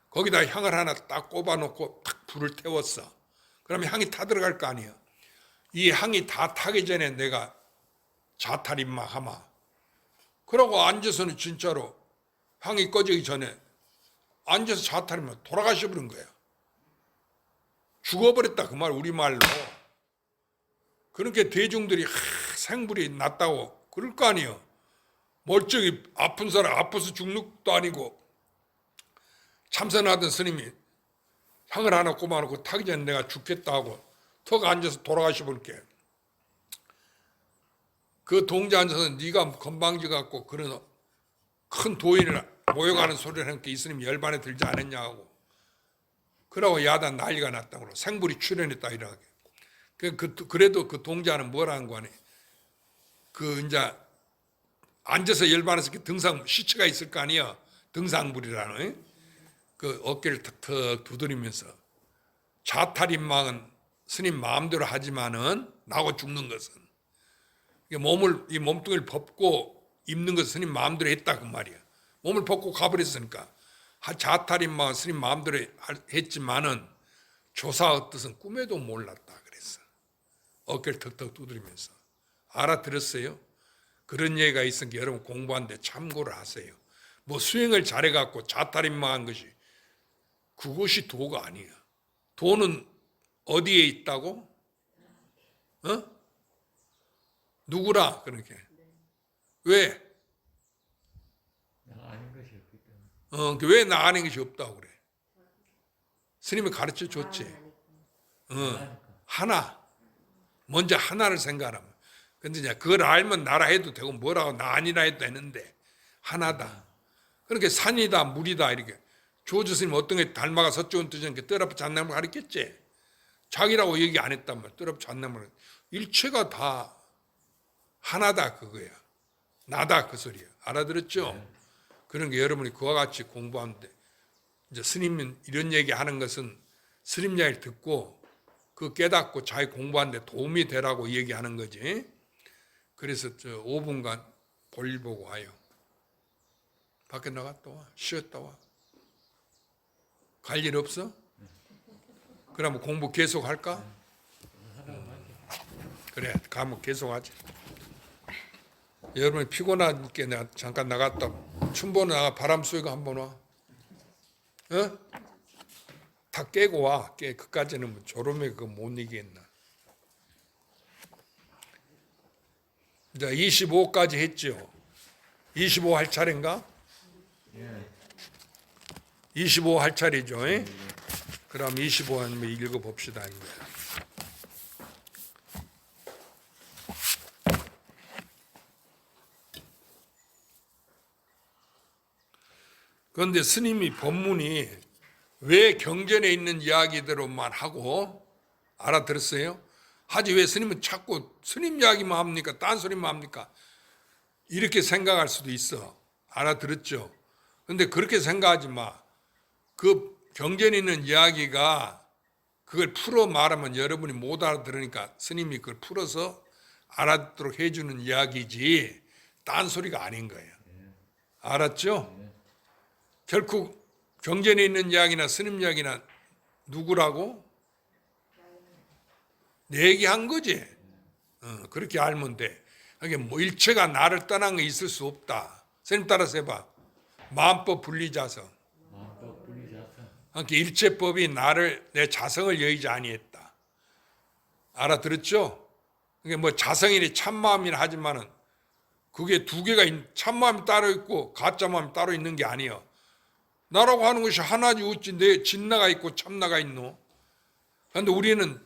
거기다 향을 하나 딱 꼽아놓고 탁 불을 태웠어. 그러면 향이 타 들어갈 거 아니에요. 이 향이 다 타기 전에 내가 자탈임마 하마. 그러고 앉아서는 진짜로 향이 꺼지기 전에 앉아서 자탈임마 돌아가셔버린 거예요. 죽어버렸다 그 말 우리말로. 그렇게 대중들이 생불이 났다고 그럴 거 아니에요. 멀쩡히 아픈 사람 아파서 죽는 것도 아니고 참선하던 스님이 향을 하나 꼽아놓고 타기 전에 내가 죽겠다 하고 턱 앉아서 돌아가셔 볼게. 그 동자 앉아서 네가 건방지 갖고 그런 큰 도인을 모욕하는 소리를 하니까 이 스님이 열반에 들지 않았냐 하고 그러고 야단 난리가 났다고 생불이 출현했다 이러게. 그래도 그 동자는 뭐라는 거 아니? 그 이제 앉아서 열반에서 등상 시체가 있을 거 아니야? 등상불이라는 그 어깨를 턱턱 두드리면서 자탈임망은 스님 마음대로 하지만은 나고 죽는 것은 이 몸뚱이를 벗고 입는 것은 스님 마음대로 했다 그 말이야. 몸을 벗고 가버렸으니까 자탈임망은 스님 마음대로 했지만은 조사의 뜻은 꿈에도 몰랐다 그랬어. 어깨를 턱턱 두드리면서 알아들었어요? 그런 얘기가 있으니까 여러분 공부하는데 참고를 하세요. 뭐 수행을 잘해갖고 자탈임망한 것이 그것이 도가 아니야. 도는 어디에 있다고? 누구라 그렇게? 왜? 나 아닌 것이 없기 때문에. 왜 나 아는 것이 없다고 그래? 스님이 가르쳐 줬지. 하나. 먼저 하나를 생각하면. 근데 이제 그걸 알면 나라 해도 되고 뭐라고 나 아니라 해도 되는데 하나다. 그렇게 산이다 물이다 이렇게. 조주 스님 어떤 게 닮아가 서쪽은 뜨지않게 뜰앞에 잣나무를 가르쳤지. 자기라고 얘기 안 했단 말이야. 뜰앞에 잣나무를. 일체가 다 하나다 그거야. 나다 그 소리야. 알아들었죠? 네. 그런 게 여러분이 그와 같이 공부하는데 이제 스님은 이런 얘기 하는 것은 스님 이야기를 듣고 그 깨닫고 자기 공부하는데 도움이 되라고 얘기하는 거지. 그래서 5분간 볼일 보고 와요. 밖에 나갔다 와. 쉬었다 와. 갈 일 없어? 그러면 공부 계속 할까? 그래, 가면 계속 하지. 여러분이 피곤하니까 내가 잠깐 나갔다. 춘보는 나가 바람 쐬고 한번 와. 다 깨고 와. 그까지는 뭐 졸음에 그거 못 이기겠나. 이제 25까지 했죠. 25 할 차례인가? 25 할 차례죠. 그럼 25 한번 읽어봅시다. 그런데 스님이 법문이 왜 경전에 있는 이야기대로만 하고 알아들었어요? 하지 왜 스님은 자꾸 스님 이야기만 합니까? 딴소리만 합니까? 이렇게 생각할 수도 있어. 알아들었죠? 그런데 그렇게 생각하지 마. 그 경전에 있는 이야기가 그걸 풀어 말하면 여러분이 못 알아들으니까 스님이 그걸 풀어서 알아듣도록 해주는 이야기지 딴소리가 아닌 거예요. 알았죠? 결국 경전에 있는 이야기나 스님 이야기나 누구라고? 내 얘기한 거지. 그렇게 알면 돼. 그게 뭐 일체가 나를 떠난 게 있을 수 없다. 스님 따라서 해봐. 마음법 분리자성. 마음법 분리자성. 그러니까 일체법이 나를 내 자성을 여의지 아니했다. 알아들었죠? 그게 뭐 자성이니 참마음이나 하지만은 그게 두 개가 참마음이 따로 있고 가짜 마음이 따로 있는 게 아니에요. 나라고 하는 것이 하나지 어찌 내 진나가 있고 참나가 있노? 그런데 우리는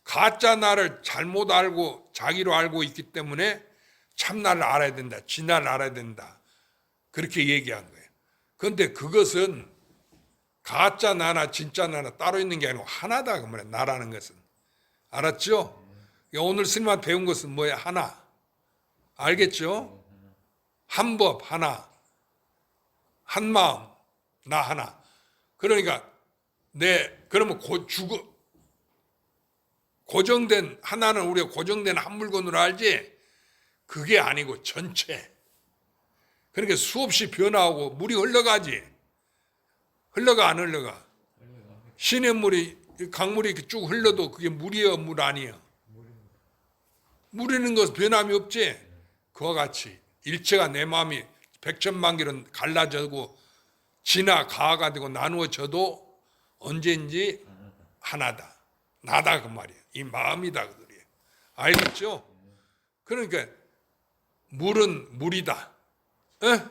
가짜 나를 잘못 알고 자기로 알고 있기 때문에 참나를 알아야 된다. 진나를 알아야 된다. 그렇게 얘기한 거예요. 그런데 그것은 가짜 나나 진짜 나나 따로 있는 게 아니고 하나다. 그 말이야. 나라는 것은. 알았죠? 오늘 스님한테 배운 것은 뭐야? 하나. 알겠죠? 한 법 하나. 한 마음 나 하나. 그러니까 그러면 고정된 하나는 우리가 고정된 한 물건으로 알지 그게 아니고 전체. 그러니까 수없이 변화하고 물이 흘러가지. 흘러가 안 흘러가? 시냇물이 강물이 이렇게 쭉 흘러도 그게 물이에요, 물 아니에요? 물이는 것 변함이 없지. 그와 같이 일체가 내 마음이 백천만 개로 갈라져고 진화 가가 되고 나누어져도 언제인지 하나다. 나다 그 말이에요. 이 마음이다 그 소리예요. 알겠죠? 그러니까 물은 물이다. 에?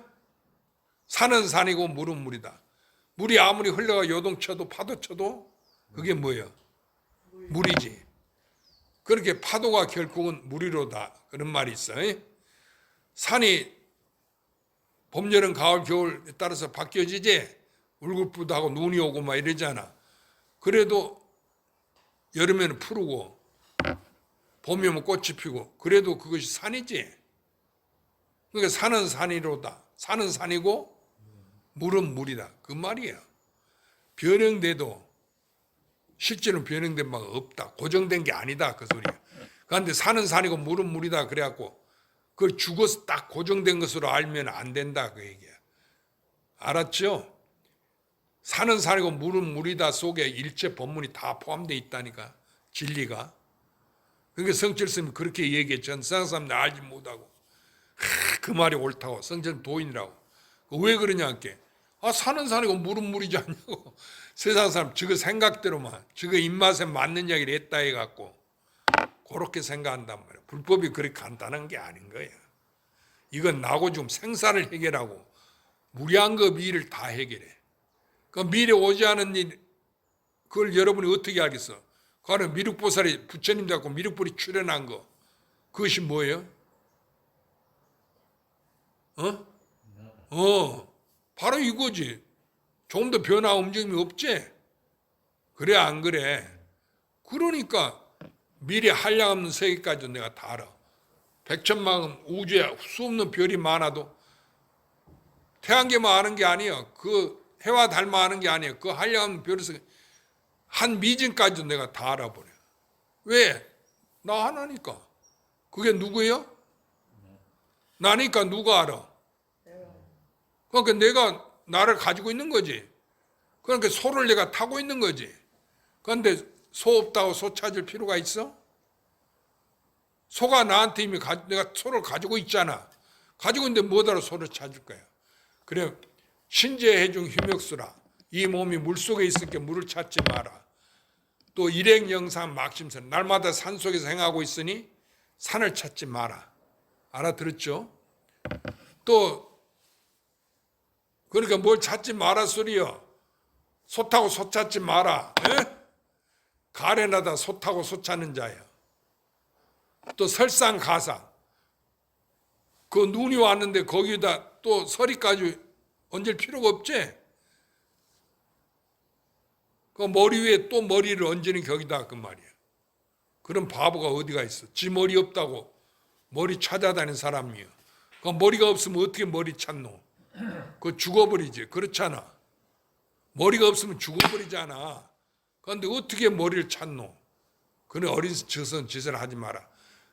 산은 산이고 물은 물이다. 물이 아무리 흘러가 요동쳐도 파도 쳐도 그게 뭐예요? 물이지. 그렇게 파도가 결국은 물이로다. 그런 말이 있어요. 산이 봄, 여름, 가을, 겨울에 따라서 바뀌어지지. 울긋불긋하고 눈이 오고 막 이러잖아. 그래도 여름에는 푸르고 봄이 오면 꽃이 피고 그래도 그것이 산이지. 그러니까 산은 산이로다. 산은 산이고 물은 물이다. 그 말이에요. 변형돼도 실제로는 변형된 바가 없다. 고정된 게 아니다. 그 소리야. 그런데 산은 산이고 물은 물이다. 그래갖고 그걸 죽어서 딱 고정된 것으로 알면 안 된다. 그 얘기야. 알았죠? 산은 산이고 물은 물이다 속에 일체 법문이 다 포함되어 있다니까. 진리가. 그러니까 성철스님이 그렇게 얘기했죠. 세상 사람들 알지 못하고. 그 말이 옳다고. 성철 도인이라고. 왜 그러냐 할게. 산은 산이고 물은 물이지 않냐고. 세상 사람 저거 생각대로만 저거 입맛에 맞는 이야기를 했다 해갖고 그렇게 생각한단 말이야. 불법이 그렇게 간단한 게 아닌 거야. 이건 나고 지금 생사를 해결하고 무리한 거 미를 다 해결해. 그 미래 오지 않은 일 그걸 여러분이 어떻게 알겠어? 그거는 미륵보살이 부처님 잡고 미륵불이 출현한 거 그것이 뭐예요? 바로 이거지. 조금 더 변화 움직임이 없지? 그래 안 그래? 그러니까 미래 한량없는 세계까지 내가 다 알아. 백천만 우주에 수없는 별이 많아도 태양계만 아는 게 아니야. 그 해와 달만 아는 게 아니야. 그 한량없는 별에서 한 미진까지도 내가 다 알아버려. 왜? 나 하나니까. 그게 누구예요? 나니까 누가 알아? 그러니까 내가 나를 가지고 있는 거지. 그러니까 소를 내가 타고 있는 거지. 그런데 소 없다고 소 찾을 필요가 있어? 소가 나한테 이미 내가 소를 가지고 있잖아. 가지고 있는데 뭐하러 소를 찾을 거야. 그래 신재해중 휴명수라. 이 몸이 물속에 있을 게 물을 찾지 마라. 또 일행영상 막심선. 날마다 산속에서 행하고 있으니 산을 찾지 마라. 알아들었죠? 또 그러니까 뭘 찾지 마라 소리요. 소 타고 소 찾지 마라. 에? 가래나다 소 타고 소 찾는 자야. 또 설상가상. 그 눈이 왔는데 거기다 또 서리까지 얹을 필요가 없지. 그 머리 위에 또 머리를 얹는 격이다 그 말이야. 그런 바보가 어디가 있어. 지 머리 없다고 머리 찾아다니는 사람이야. 그 머리가 없으면 어떻게 머리 찾노? 그거 죽어버리지. 그렇잖아. 머리가 없으면 죽어버리잖아. 그런데 어떻게 머리를 찾노? 그는 어리석은 짓을 하지 마라.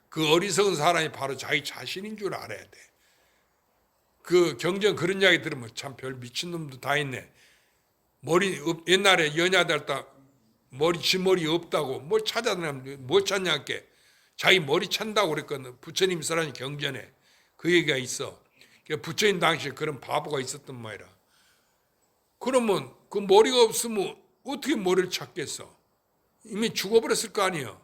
그 어리석은 사람이 바로 자기 자신인 줄 알아야 돼. 그 경전 그런 이야기 들으면 참 별 미친놈도 다 있네. 옛날에 연야될 때 지 머리 없다고 뭘 찾아내면 뭘 찾냐 할게. 자기 머리 찾는다고 그랬거든. 부처님 사람이 경전에 그 얘기가 있어. 부처님 당시에 그런 바보가 있었단 말이야. 그러면 그 머리가 없으면 어떻게 머리를 찾겠어? 이미 죽어버렸을 거 아니에요.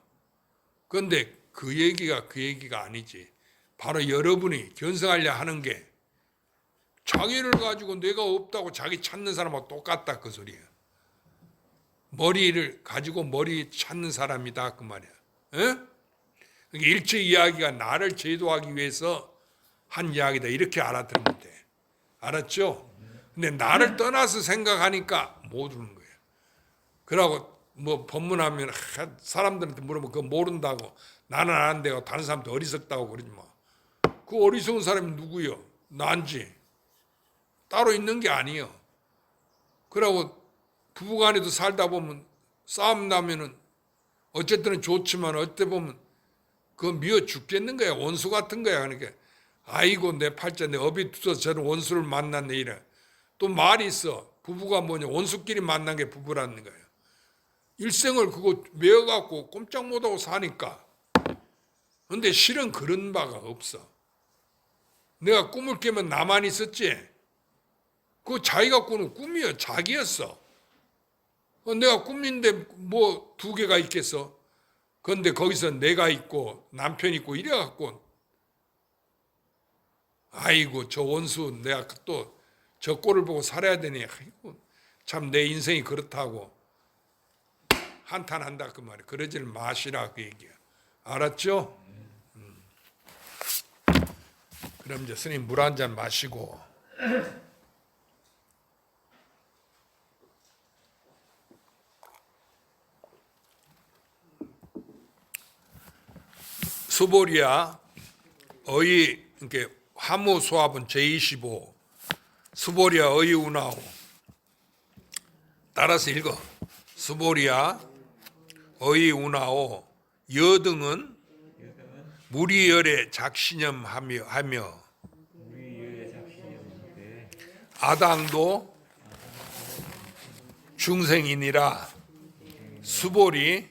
그런데 그 얘기가 아니지. 바로 여러분이 견성하려 하는 게 자기를 가지고 내가 없다고 자기 찾는 사람하고 똑같다 그 소리야. 머리를 가지고 머리 찾는 사람이다 그 말이야. 에? 일체 이야기가 나를 제도하기 위해서 한 이야기다 이렇게 알아들으면 돼. 알았죠? 근데 나를 떠나서 생각하니까 못 오는 거예요. 그러고 뭐 법문하면 사람들한테 물어보면 그거 모른다고 나는 아는데 다른 사람도 어리석다고 그러지 마. 그 어리석은 사람이 누구요? 난지. 따로 있는 게 아니요. 그러고 부부간에도 살다 보면 싸움 나면은 어쨌든 좋지만 어때 보면 그거 미워 죽겠는 거야. 원수 같은 거야. 그러니까 아이고 내 팔자 내 업이 투서 저런 원수를 만났네 이래. 또 말이 있어. 부부가 뭐냐 원수끼리 만난 게 부부라는 거예요. 일생을 그거 메어갖고 꼼짝 못하고 사니까. 근데 실은 그런 바가 없어. 내가 꿈을 깨면 나만 있었지. 그거 자기가 꾸는 꿈이야. 자기였어. 내가 꿈인데 뭐 두 개가 있겠어. 그런데 거기서 내가 있고 남편 있고 이래갖고 아이고 저 원수 내가 또 저 꼴을 보고 살아야 되니 참 내 인생이 그렇다고 한탄한다 그 말이야. 그러질 마시라 그 얘기야. 알았죠? 그럼 이제 스님 물 한 잔 마시고 수보리야 어이 이렇게 화무 소합은 제25 수보리야 어이 운하오 따라서 읽어. 수보리야 어이 운하오 여등은 무리열의 작신염하며 아당도 중생이니라. 수보리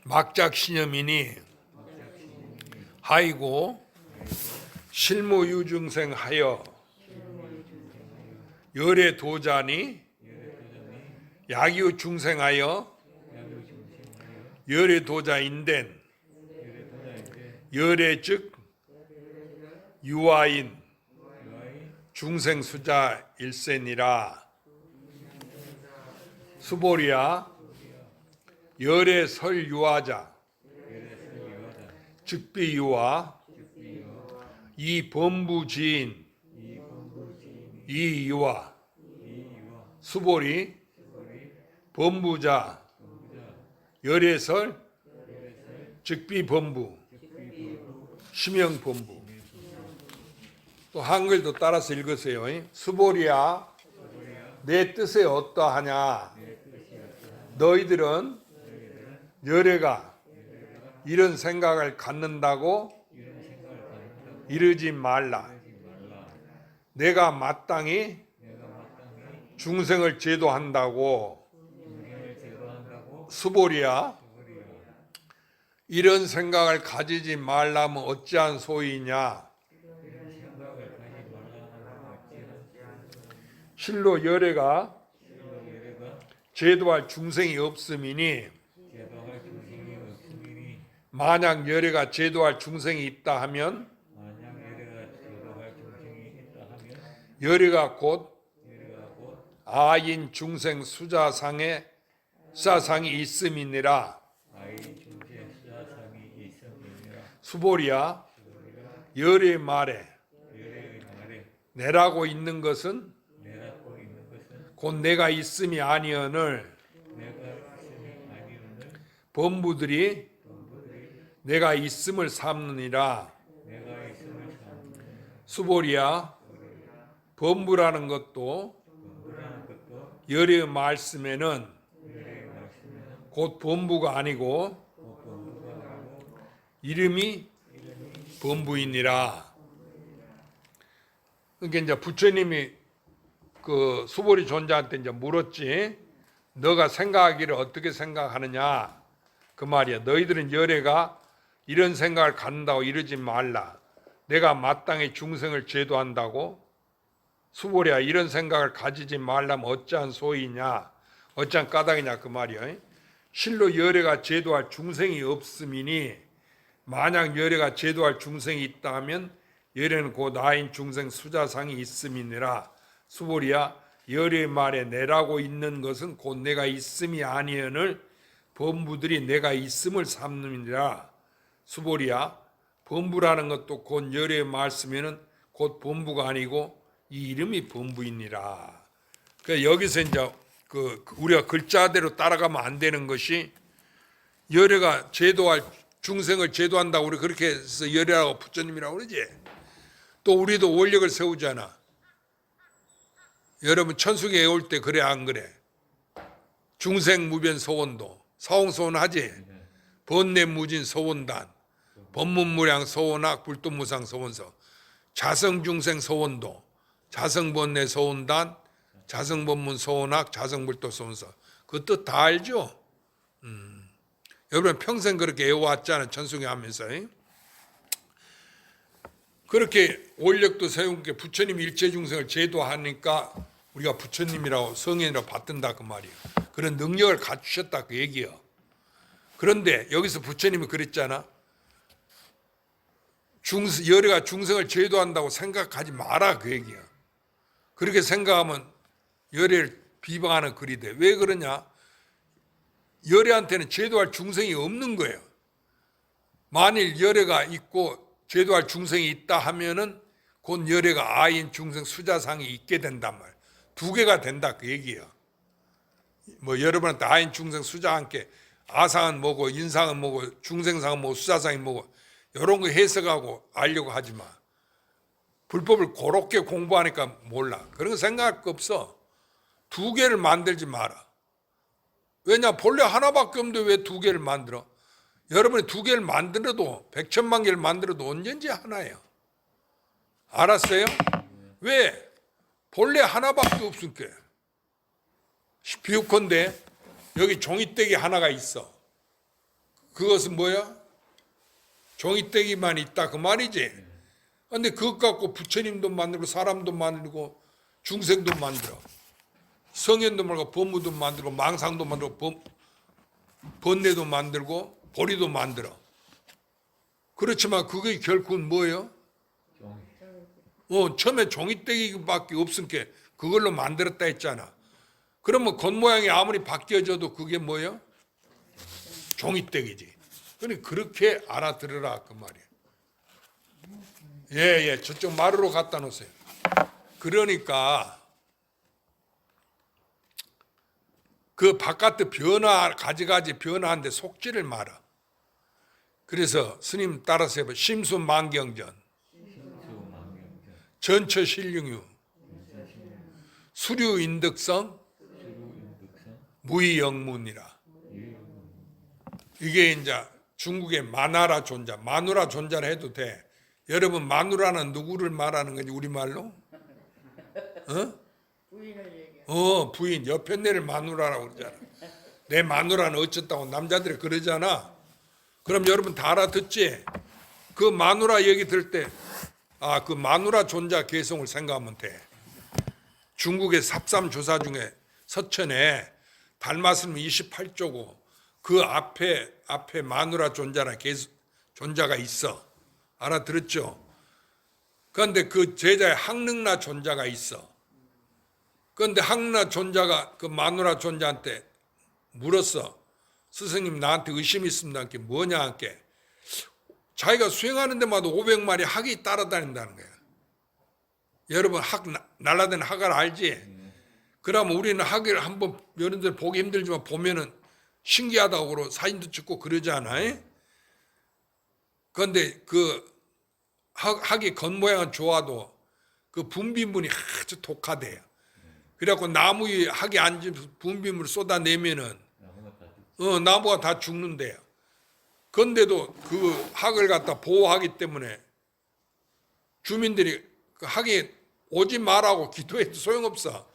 막작신염이니 하이고 실무유중생하여 열의 도자니 야기의 중생하여 열의 도자인된 열의 즉 유아인 중생수자 일센이라. 수보리야 열의 설유아자 즉비유아 이 범부지인 이유아 수보리 범부자 열애설 즉비범부 심형범부. 또 한글도 따라서 읽으세요. 수보리야 내 뜻에 어떠하냐. 너희들은 열애가 이런 생각을 갖는다고 이르지 말라. 내가 마땅히 중생을 제도한다고. 수보리야 이런 생각을 가지지 말라면 어찌한 소이냐. 실로 열애가 제도할 중생이 없음이니 만약 열애가 제도할 중생이 있다 하면 열애가 곧 아인 중생 수자상에 수자상이 있음이니라. 수보리야 열애 말에 내라고 있는 것은 곧 내가 있음이 아니언을 범부들이 내가 있음을 삼느니라. 수보리야 범부라는 것도 열의 말씀에는 곧 범부가 아니고 이름이 범부이니라. 그러니까 이제 부처님이 그 수보리 존자한테 이제 물었지. 너가 생각하기를 어떻게 생각하느냐 그 말이야. 너희들은 열애가 이런 생각을 갖는다고 이러지 말라. 내가 마땅히 중생을 제도한다고. 수보리야 이런 생각을 가지지 말라면 어찌한 소이냐 어찌한 까닭이냐 그 말이야. 실로 열애가 제도할 중생이 없음이니 만약 열애가 제도할 중생이 있다 하면 열애는 곧 아인 중생 수자상이 있음이니라. 수보리야 열애 말에 내라고 있는 것은 곧 내가 있음이 아니언을 범부들이 내가 있음을 삼느니라. 수보리야 범부라는 것도 곧 열애 말씀에는 곧 범부가 아니고 이 이름이 범부이니라. 그러니까 여기서 이제 우리가 글자대로 따라가면 안 되는 것이 열애가 제도할 중생을 제도한다고 우리 그렇게 해서 열애라고 부처님이라고 그러지. 또 우리도 원력을 세우잖아. 여러분 천수계 애올 때 그래 안 그래? 중생무변 소원도 사홍소원 하지. 번뇌무진 소원단, 법문무량 소원학 불도무상 소원서, 자성중생 소원도, 자성번뇌 소원단, 자성법문 소원학, 자성불도 소원서. 그 뜻 다 알죠? 여러분 평생 그렇게 외워왔잖아요. 전승회 하면서. 그렇게 원력도 세운 게 부처님 일체중생을 제도하니까 우리가 부처님이라고 성현이라고 받든다 그 말이에요. 그런 능력을 갖추셨다 그 얘기예요. 그런데 여기서 부처님이 그랬잖아. 열애가 중생을 제도한다고 생각하지 마라 그 얘기야. 그렇게 생각하면 열애를 비방하는 글이 돼. 왜 그러냐? 열애한테는 제도할 중생이 없는 거예요. 만일 열애가 있고 제도할 중생이 있다 하면은 곧 열애가 아인 중생 수자상이 있게 된단 말이에요. 두 개가 된다 그 얘기예요. 뭐 여러분한테 아인 중생 수자 함께 아상은 뭐고 인상은 뭐고 중생상은 뭐고 수자상이 뭐고 이런 거 해석하고 알려고 하지 마. 불법을 그렇게 공부하니까 몰라. 그런 거 생각할 거 없어. 두 개를 만들지 마라. 왜냐? 본래 하나밖에 없는데 왜 두 개를 만들어? 여러분이 두 개를 만들어도 100천만 개를 만들어도 언제든지 하나예요. 알았어요? 왜? 본래 하나밖에 없으니까. 비유컨대 여기 종이떼기 하나가 있어. 그것은 뭐야? 종이떼기만 있다 그 말이지. 그런데 그것 갖고 부처님도 만들고 사람도 만들고 중생도 만들어. 성현도 만들고 법무도 만들고 망상도 만들고 번뇌도 만들고 보리도 만들어. 그렇지만 그게 결국은 뭐예요? 처음에 종이떼기밖에 없으니까 그걸로 만들었다 했잖아. 그러면 겉모양이 아무리 바뀌어져도 그게 뭐예요? 종이떼기지. 그러니까 그렇게 알아들으라 그 말이에요. 예, 저쪽 마루로 갖다 놓으세요. 그러니까 그 바깥의 변화 가지가지 변화하는데 속지를 마라. 그래서 스님 따라서 해봐. 심수만경전, 전처실륭유, 수류인득성, 무의영문이라. 이게 이제 중국의 마나라 존자, 마누라 존자를 해도 돼. 여러분 마누라는 누구를 말하는 건지 우리말로? 부인, 옆에 내를 마누라라고 그러잖아. 내 마누라는 어쨌다고 남자들이 그러잖아. 그럼 여러분 다 알아듣지? 그 마누라 얘기 들을 때, 그 마누라 존자 개성을 생각하면 돼. 중국의 삽삼조사 중에 서천에 달마스님 28조고 그 앞에 마누라 존자가 있어. 알아들었죠? 그런데 그 제자의 항릉나 존자가 있어. 그런데 항릉나 존자가 그 마누라 존자한테 물었어. 스승님 나한테 의심이 있습니다. 그게 뭐냐 함께. 자기가 수행하는 데마다 500마리 학이 따라다닌다는 거야. 여러분 날라다니는 학을 알지? 그러면 우리는 학을 한번 여러분들 보기 힘들지만 보면은 신기하다고 사진도 찍고 그러지 않아요? 그런데 그 학이 겉모양은 좋아도 그 분비물이 아주 독하대요. 그래갖고 나무 위에 학이 앉은 분비물을 쏟아내면은 나무가 다 죽는데요. 그런데도 그 학을 갖다 보호하기 때문에 주민들이 그 학에 오지 말라고 기도해도 소용없어.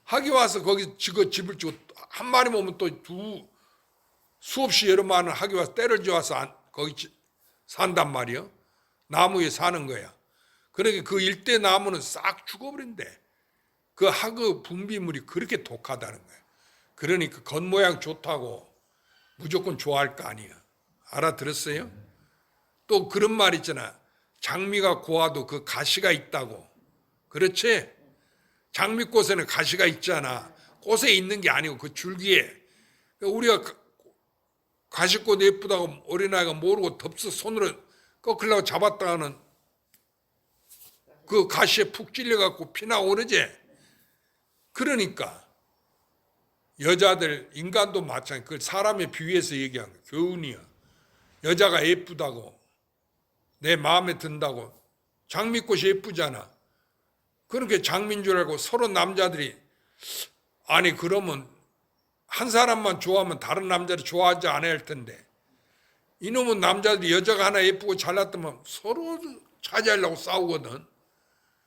학이 와서 거기 집을 지고 한 마리만 오면 또 수없이 여러 많은 학이 와서 때를 지어서 거기 산단 말이요. 나무 위에 사는 거야. 그러니까 그 일대 나무는 싹 죽어버린대. 그 학의 분비물이 그렇게 독하다는 거야. 그러니까 겉모양 좋다고 무조건 좋아할 거 아니야. 알아들었어요? 또 그런 말 있잖아. 장미가 고와도 그 가시가 있다고. 그렇지? 장미꽃에는 가시가 있잖아. 꽃에 있는 게 아니고 그 줄기에. 우리가 가시꽃 예쁘다고 어린아이가 모르고 덥석 손으로 꺾으려고 잡았다가는 그 가시에 푹 찔려갖고 피나고 그러지? 그러니까 여자들, 인간도 마찬가지. 그걸 사람에 비유해서 얘기한 거야. 교훈이야. 여자가 예쁘다고, 내 마음에 든다고. 장미꽃이 예쁘잖아. 그렇게 장미인 줄 알고 서로 남자들이, 아니 그러면 한 사람만 좋아하면 다른 남자를 좋아하지 않아야 할 텐데 이놈은 남자들이 여자가 하나 예쁘고 잘났다면 서로 차지하려고 싸우거든.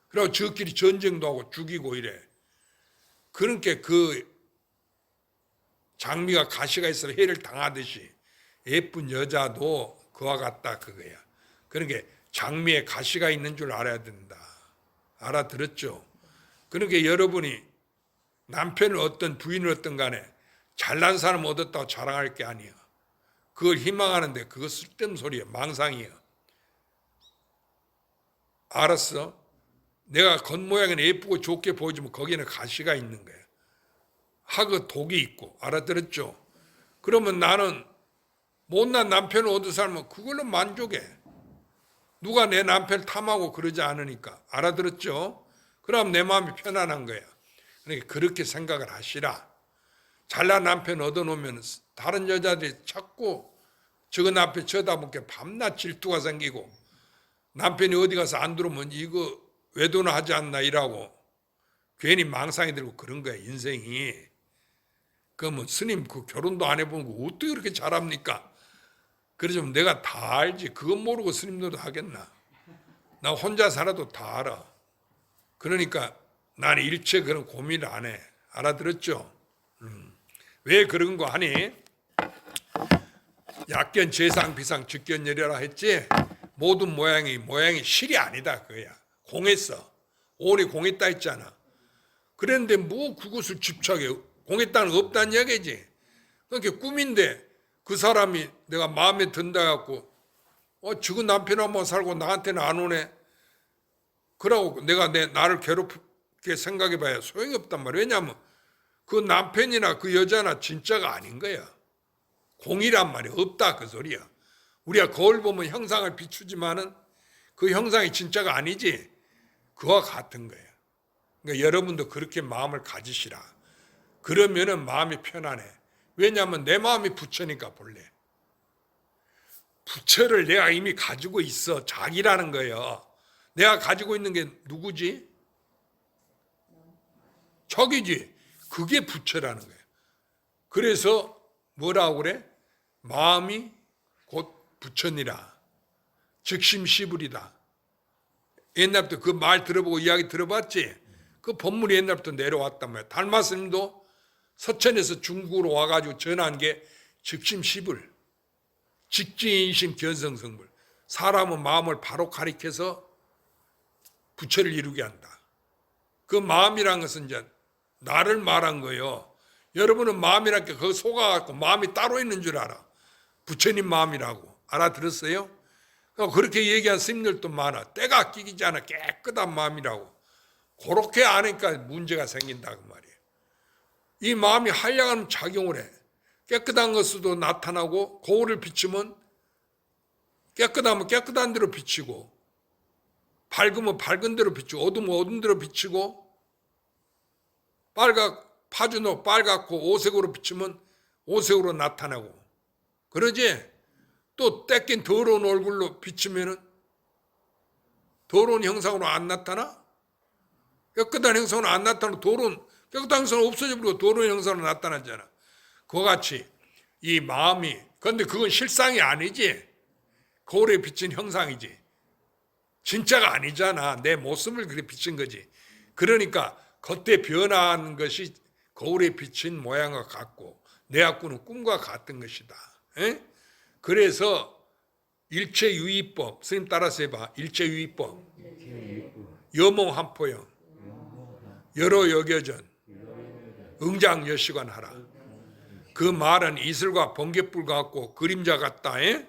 그리고 저끼리 전쟁도 하고 죽이고 이래. 그러니까 그 장미가 가시가 있어 해를 당하듯이 예쁜 여자도 그와 같다 그거야. 그러니까 장미에 가시가 있는 줄 알아야 된다. 알아들었죠? 그러니까 여러분이 남편을 어떤 부인을 어떤 간에 잘난 사람 얻었다고 자랑할 게 아니야. 그걸 희망하는데 그거 쓸데없는 소리야. 망상이야. 알았어? 내가 겉모양은 예쁘고 좋게 보여주면 거기는 가시가 있는 거야. 하고 독이 있고. 알아들었죠? 그러면 나는 못난 남편을 얻은 사람은 그걸로 만족해. 누가 내 남편을 탐하고 그러지 않으니까. 알아들었죠? 그럼 내 마음이 편안한 거야. 그러니까 그렇게 생각을 하시라. 잘난 남편 얻어놓으면 다른 여자들이 자꾸 저거 남편 쳐다보게 밤낮 질투가 생기고 남편이 어디 가서 안 들어오면 이거 외도나 하지 않나 이라고 괜히 망상이 들고 그런 거야 인생이. 그러면 스님 그 결혼도 안 해본 거 어떻게 그렇게 잘합니까? 그러지만 내가 다 알지. 그건 모르고 스님들도 하겠나. 나 혼자 살아도 다 알아. 그러니까 나는 일체 그런 고민을 안 해. 알아들었죠? 왜 그런 거 하니? 약견 재상 비상 즉견열이라 했지. 모든 모양이 실이 아니다 그거야. 공했어. 오래 공했다 했잖아. 그랬는데 뭐 그것을 집착해. 공했다는 거 없다는 이야기지. 그러니까 꿈인데 그 사람이 내가 마음에 든다 갖고 지금 남편 한번 살고 나한테는 안 오네. 그러고 내가 나를 괴롭게 생각해 봐야 소용이 없단 말이야. 왜냐하면 그 남편이나 그 여자나 진짜가 아닌 거야. 공이란 말이야. 없다 그 소리야. 우리가 거울 보면 형상을 비추지만은 그 형상이 진짜가 아니지. 그와 같은 거야. 그러니까 여러분도 그렇게 마음을 가지시라. 그러면은 마음이 편안해. 왜냐하면 내 마음이 부처니까 본래. 부처를 내가 이미 가지고 있어. 자기라는 거예요. 내가 가지고 있는 게 누구지? 적이지. 그게 부처라는 거예요. 그래서 뭐라고 그래? 마음이 곧 부처니라. 즉심시불이다. 옛날부터 그 말 들어보고 이야기 들어봤지? 그 법문이 옛날부터 내려왔단 말이야. 달마 스님도 서천에서 중국으로 와가지고 전한 게 즉심시불. 직지인심 견성성불. 사람은 마음을 바로 가리켜서 부처를 이루게 한다. 그 마음이란 것은 이제 나를 말한 거예요. 여러분은 마음이란 게 그거 속아갖고 마음이 따로 있는 줄 알아. 부처님 마음이라고. 알아들었어요? 그렇게 얘기한 스님들도 많아. 때가 끼기지 않아 깨끗한 마음이라고. 그렇게 아니까 문제가 생긴다 그 말이에요. 이 마음이 한량하면 작용을 해. 깨끗한 것으로도 나타나고 거울을 비추면 깨끗하면 깨끗한 대로 비치고 밝으면 밝은 대로 비치고 어두우면 어두운 대로 비치고 파주노 빨갛고 오색으로 비추면 오색으로 나타나고 그러지. 또 떼낀 더러운 얼굴로 비추면은 더러운 형상으로 안 나타나? 깨끗한 형상으로 안 나타나고 깨끗한 형상은 없어져버리고 더러운 형상으로 나타나잖아. 그와 같이 이 마음이 그런데 그건 실상이 아니지. 거울에 비친 형상이지. 진짜가 아니잖아. 내 모습을 그렇게 비친 거지. 그러니까 겉에 변화한 것이 거울에 비친 모양과 같고 내 악구는 꿈과 같은 것이다. 에? 그래서 일체유의법 스님 따라서 해봐. 일체유의법 여몽한포영 여러 여겨전 응장여시관하라. 그 말은 이슬과 번갯불 같고 그림자 같다. 에?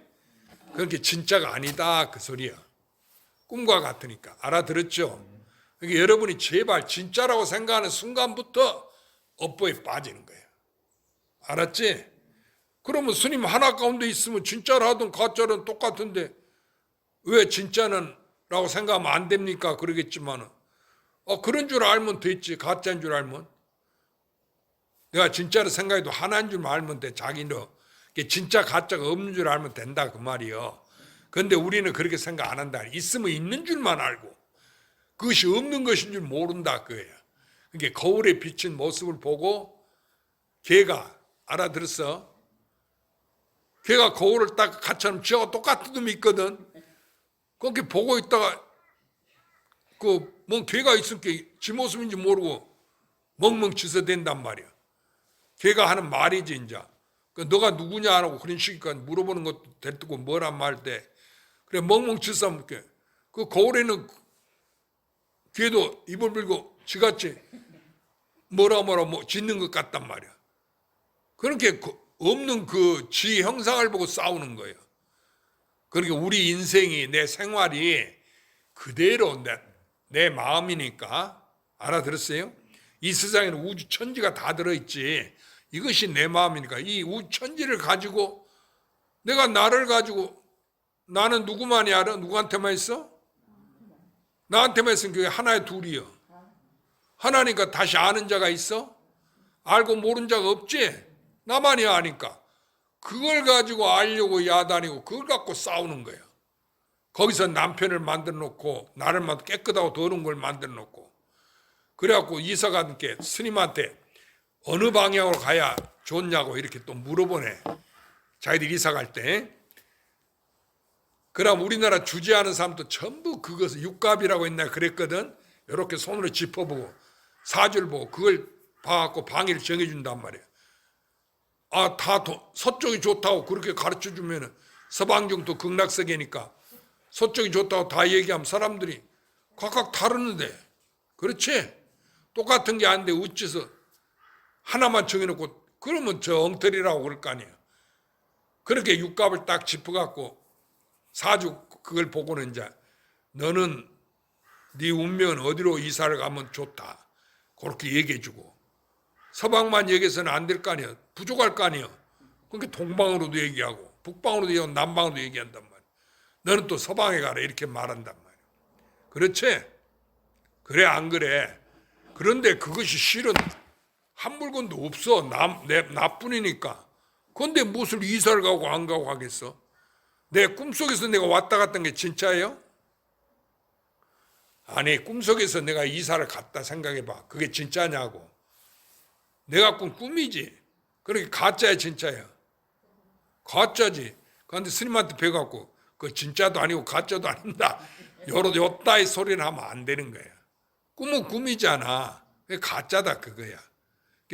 그렇게 진짜가 아니다 그 소리야. 꿈과 같으니까. 알아들었죠? 그러니까 여러분이 제발 진짜라고 생각하는 순간부터 업보에 빠지는 거예요. 알았지? 그러면 스님 하나 가운데 있으면 진짜라 하든 가짜든 똑같은데 왜 진짜는 라고 생각하면 안 됩니까? 그러겠지만은 그런 줄 알면 됐지. 가짜인 줄 알면. 내가 진짜로 생각해도 하나인 줄 알면 돼. 자기는 진짜 가짜가 없는 줄 알면 된다 그 말이요. 그런데 우리는 그렇게 생각 안 한다. 있으면 있는 줄만 알고 그것이 없는 것인 줄 모른다 그거예요. 그러니까 거울에 비친 모습을 보고 걔가 알아들었어? 걔가 거울을 딱 같이하면 지하고 똑같은 놈이 있거든. 그렇게 보고 있다가 뭔 걔가 있을게 지 모습인지 모르고 멍멍 치서댄단 말이야. 걔가 하는 말이지 이제. 너가 누구냐 하고 그런 식이니까 물어보는 것도 대뜨고 뭐란 말 때 그래 멍멍 치서 그 거울에는 걔도 입을 빌고 지같이 뭐라 뭐 짓는 것 같단 말이야. 그렇게 없는 그 지 형상을 보고 싸우는 거예요. 그러니까 우리 인생이 내 생활이 그대로 내 마음이니까 알아들었어요? 이 세상에는 우주 천지가 다 들어있지. 이것이 내 마음이니까 이 우주 천지를 가지고 내가 나를 가지고 나는 누구만이 알아? 누구한테만 있어? 나한테만 있으면 그게 하나의 둘이요. 하나니까 다시 아는 자가 있어? 알고 모르는 자가 없지? 나만이 아니까. 그걸 가지고 알려고 야단이고 그걸 갖고 싸우는 거예요. 거기서 남편을 만들어 놓고 나를 깨끗하고 더러운 걸 만들어 놓고 그래갖고 이사가님께 스님한테 어느 방향으로 가야 좋냐고 이렇게 또 물어보네. 자기들 이사 갈 때. 그럼 우리나라 주재하는 사람도 전부 그것을 육갑이라고 했나 그랬거든. 이렇게 손으로 짚어보고 사주를 보고 그걸 봐갖고 방위를 정해준단 말이야. 다 서쪽이 좋다고 그렇게 가르쳐주면 서방정도 극락세계니까 서쪽이 좋다고 다 얘기하면 사람들이 각각 다르는데 그렇지? 똑같은 게 아닌데 어째서 하나만 정해놓고 그러면 저 엉터리라고 그럴 거 아니에요. 그렇게 육갑을 딱 짚어갖고 사주 그걸 보고는 이제 너는 네 운명은 어디로 이사를 가면 좋다. 그렇게 얘기해주고 서방만 얘기해서는 안 될 거 아니에요. 부족할 거 아니에요. 그러니까 동방으로도 얘기하고 북방으로도 얘기하고 남방으로도 얘기한단 말이에요. 너는 또 서방에 가라 이렇게 말한단 말이에요. 그렇지? 그래 안 그래? 그런데 그것이 실은 한 물건도 없어. 나뿐이니까. 그런데 무엇을 이사를 가고 안 가고 하겠어? 내 꿈속에서 내가 왔다 갔던 게 진짜예요? 아니 꿈속에서 내가 이사를 갔다 생각해봐. 그게 진짜냐고. 내가 꾼 꿈이지. 그러니까 가짜야 진짜야. 가짜지. 그런데 스님한테 배워갖고 그 진짜도 아니고 가짜도 아닙니다. 요따의 소리를 하면 안 되는 거야. 꿈은 꿈이잖아. 그게 가짜다 그거야.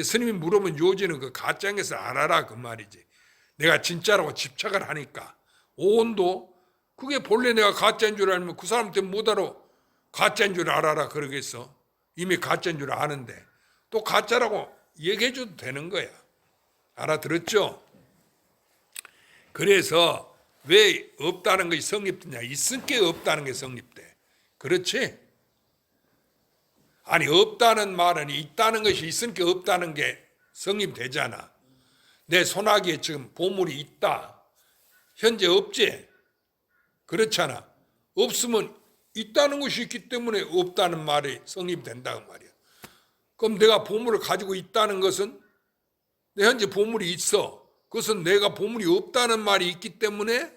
스님이 물으면 요지는 그 가짜인 것을 알아라 그 말이지. 내가 진짜라고 집착을 하니까. 오온도 그게 본래 내가 가짜인 줄 알면 그 사람한테 못 알아. 가짜인 줄 알아라 그러겠어. 이미 가짜인 줄 아는데 또 가짜라고 얘기해줘도 되는 거야. 알아들었죠? 그래서 왜 없다는 것이 성립되냐? 있을 게 없다는 게 성립돼. 그렇지? 아니 없다는 말은 있다는 것이 있을 게 없다는 게 성립되잖아. 내 손아귀에 지금 보물이 있다. 현재 없지? 그렇잖아. 없으면 있다는 것이 있기 때문에 없다는 말이 성립된다고 말이야. 그럼 내가 보물을 가지고 있다는 것은 내 현재 보물이 있어. 그것은 내가 보물이 없다는 말이 있기 때문에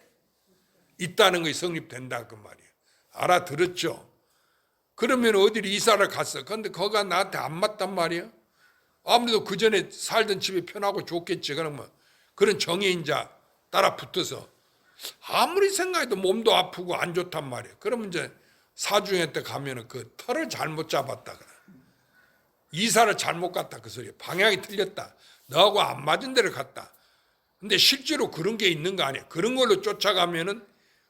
있다는 것이 성립된다 그 말이야. 알아들었죠? 그러면 어디를 이사를 갔어. 그런데 거기가 나한테 안 맞단 말이야. 아무래도 그 전에 살던 집이 편하고 좋겠지. 그러면 그런 정의인자 따라 붙어서 아무리 생각해도 몸도 아프고 안 좋단 말이야. 그러면 이제 사중에 때 가면은 그 털을 잘못 잡았다 그래. 이사를 잘못 갔다 그 소리야. 방향이 틀렸다. 너하고 안 맞은 데를 갔다. 근데 실제로 그런 게 있는 거 아니야. 그런 걸로 쫓아가면은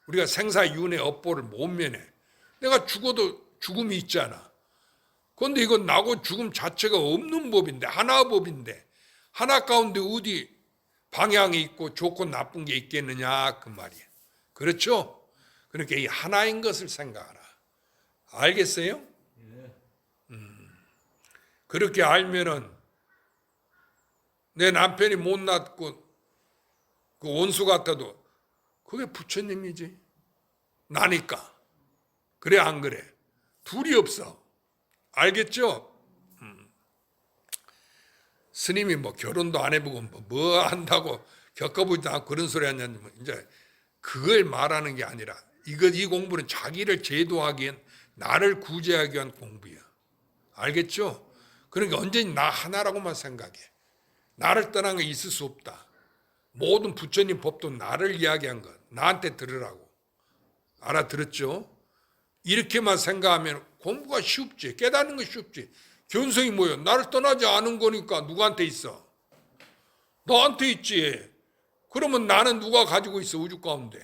우리가 생사윤회 업보를 못 면해. 내가 죽어도 죽음이 있잖아. 그런데 이건 나고 죽음 자체가 없는 법인데 하나 법인데 하나 가운데 어디 방향이 있고 좋고 나쁜 게 있겠느냐 그 말이야. 그렇죠? 그러니까 이 하나인 것을 생각하라. 알겠어요? 그렇게 알면은 내 남편이 못났고 그 원수 같아도 그게 부처님이지. 나니까. 그래 안 그래? 둘이 없어. 알겠죠? 스님이 뭐 결혼도 안 해보고 뭐 한다고 겪어보지도 않고 그런 소리 하냐면 이제 그걸 말하는 게 아니라 이 공부는 자기를 제도하기 위한 나를 구제하기 위한 공부야. 알겠죠? 그러니까 언제나 나 하나라고만 생각해. 나를 떠난 거 있을 수 없다. 모든 부처님 법도 나를 이야기한 것, 나한테 들으라고. 알아들었죠? 이렇게만 생각하면 공부가 쉽지, 깨닫는 거 쉽지. 견성이 뭐예요? 나를 떠나지 않은 거니까 누구한테 있어? 너한테 있지. 그러면 나는 누가 가지고 있어? 우주 가운데.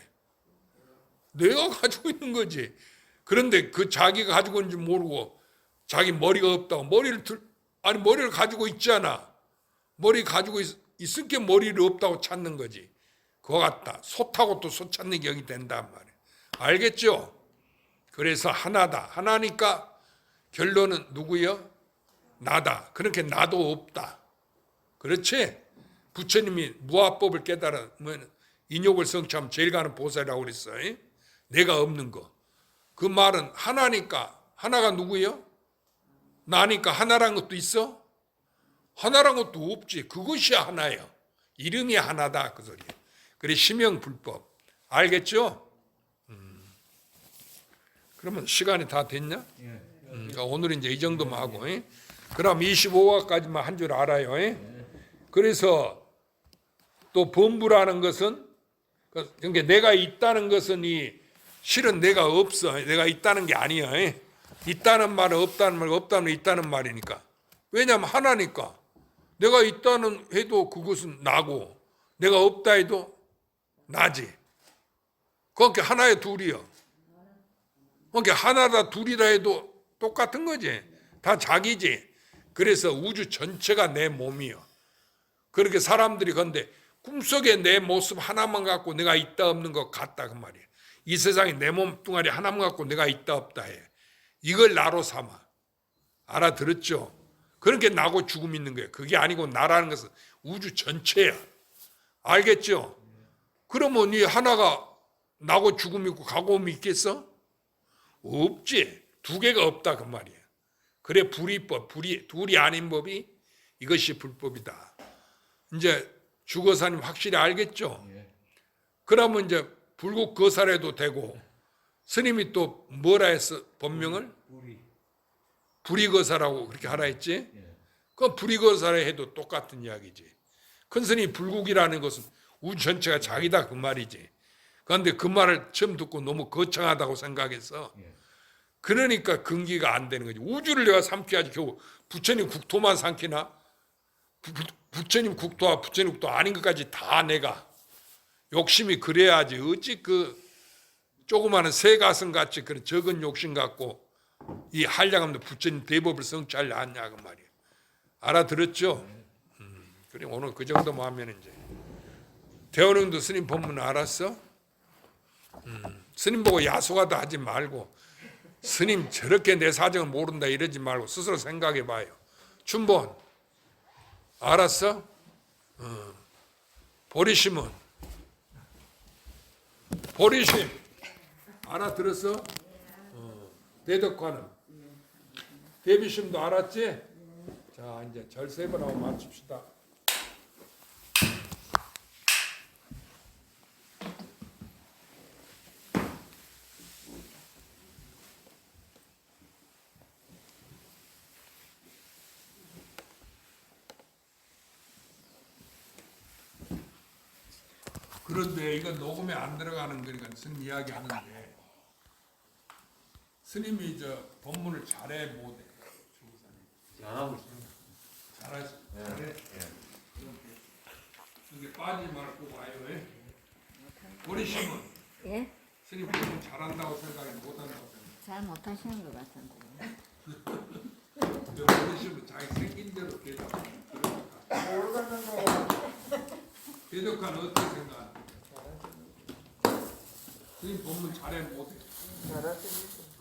내가 가지고 있는 거지. 그런데 그 자기가 가지고 있는지 모르고 자기 머리가 없다고 머리를 가지고 있잖아. 머리 가지고 있을게 머리를 없다고 찾는 거지. 그거 같다. 소 타고 또 소 찾는 격이 된단 말이야. 알겠죠? 그래서 하나다. 하나니까 결론은 누구요? 나다. 그렇게 나도 없다. 그렇지? 부처님이 무아법을 깨달으면 인욕을 성취하면 제일 가는 보살이라고 그랬어요. 내가 없는 거. 그 말은 하나니까 하나가 누구요? 나니까 하나란 것도 있어? 하나란 것도 없지. 그것이 하나예요. 이름이 하나다 그 소리예요. 그래 심영불법. 알겠죠? 그러면 시간이 다 됐냐? 그러니까 오늘은 이제 이 정도만 하고. 그럼 25화까지만 한 줄 알아요. 그래서 또 범부라는 것은 그러니까 내가 있다는 것은 실은 내가 없어. 내가 있다는 게 아니야. 있다는 말은 없다는 말, 없다는 있다는 말이니까. 왜냐하면 하나니까. 내가 있다는 해도 그것은 나고 내가 없다 해도 나지. 그러니까 하나의 둘이요. 그러니까 하나다 둘이다 해도 똑같은 거지. 다 자기지. 그래서 우주 전체가 내 몸이요. 그렇게 사람들이 근데 꿈속에 내 모습 하나만 갖고 내가 있다 없는 것 같다 그 말이에요. 이 세상에 내 몸뚱아리 하나만 갖고 내가 있다 없다 해. 이걸 나로 삼아. 알아들었죠? 그렇게 나고 죽음 있는 거예요. 그게 아니고 나라는 것은 우주 전체야. 알겠죠? 그러면 이 하나가 나고 죽음 있고 가고음이 있겠어? 없지. 두 개가 없다 그 말이에요. 그래 불이법, 둘이 아닌 법이 이것이 불법이다. 이제 주거사님 확실히 알겠죠? 그러면 이제 불국 거사래도 되고 스님이 또 뭐라 했어? 법명을? 불이거사라고 그렇게 하라 했지? 그 불이거사래 해도 똑같은 이야기지. 큰 스님이 불국이라는 것은 우주 전체가 자기다 그 말이지. 그런데 그 말을 처음 듣고 너무 거창하다고 생각해서 그러니까 근기가 안 되는 거지. 우주를 내가 삼켜야지 겨우 부처님 국토만 삼키나? 부처님 국토와 부처님 국토 아닌 것까지 다 내가 욕심이 그래야지. 어찌 그 조그마한 새 가슴 같이 그런 적은 욕심 갖고 이 한량없는 부처님 대법을 성취하려 하냐 그 말이에요. 알아들었죠? 그래 오늘 그 정도만 하면 이제 대원흥도 스님 법문 알았어? 스님 보고 야속하다 하지 말고 스님 저렇게 내 사정을 모른다 이러지 말고 스스로 생각해 봐요. 춘본 알았어? 보리심은 보리심 알아들었어? 대덕화는 대비심도 알았지? 자 이제 절세번하고 맞춥시다. 그런데 이건 녹음에 안 들어가는 거니까 스님 이야기하는데 스님이 저 법문을 잘해 못해. 잘하고 있습니다. 잘해. 이게 빠지지 말고 와요. 보리심은 예? 스님 법문 잘한다고 생각해 못한다고 생각해. 잘 못하시는 것 같은데. 저 보리심은 자기 생긴 대로 대답. 모르겠는데요. 대덕화는 어떻게 생각하는? 스님 법문 잘해 못해. 잘하시죠.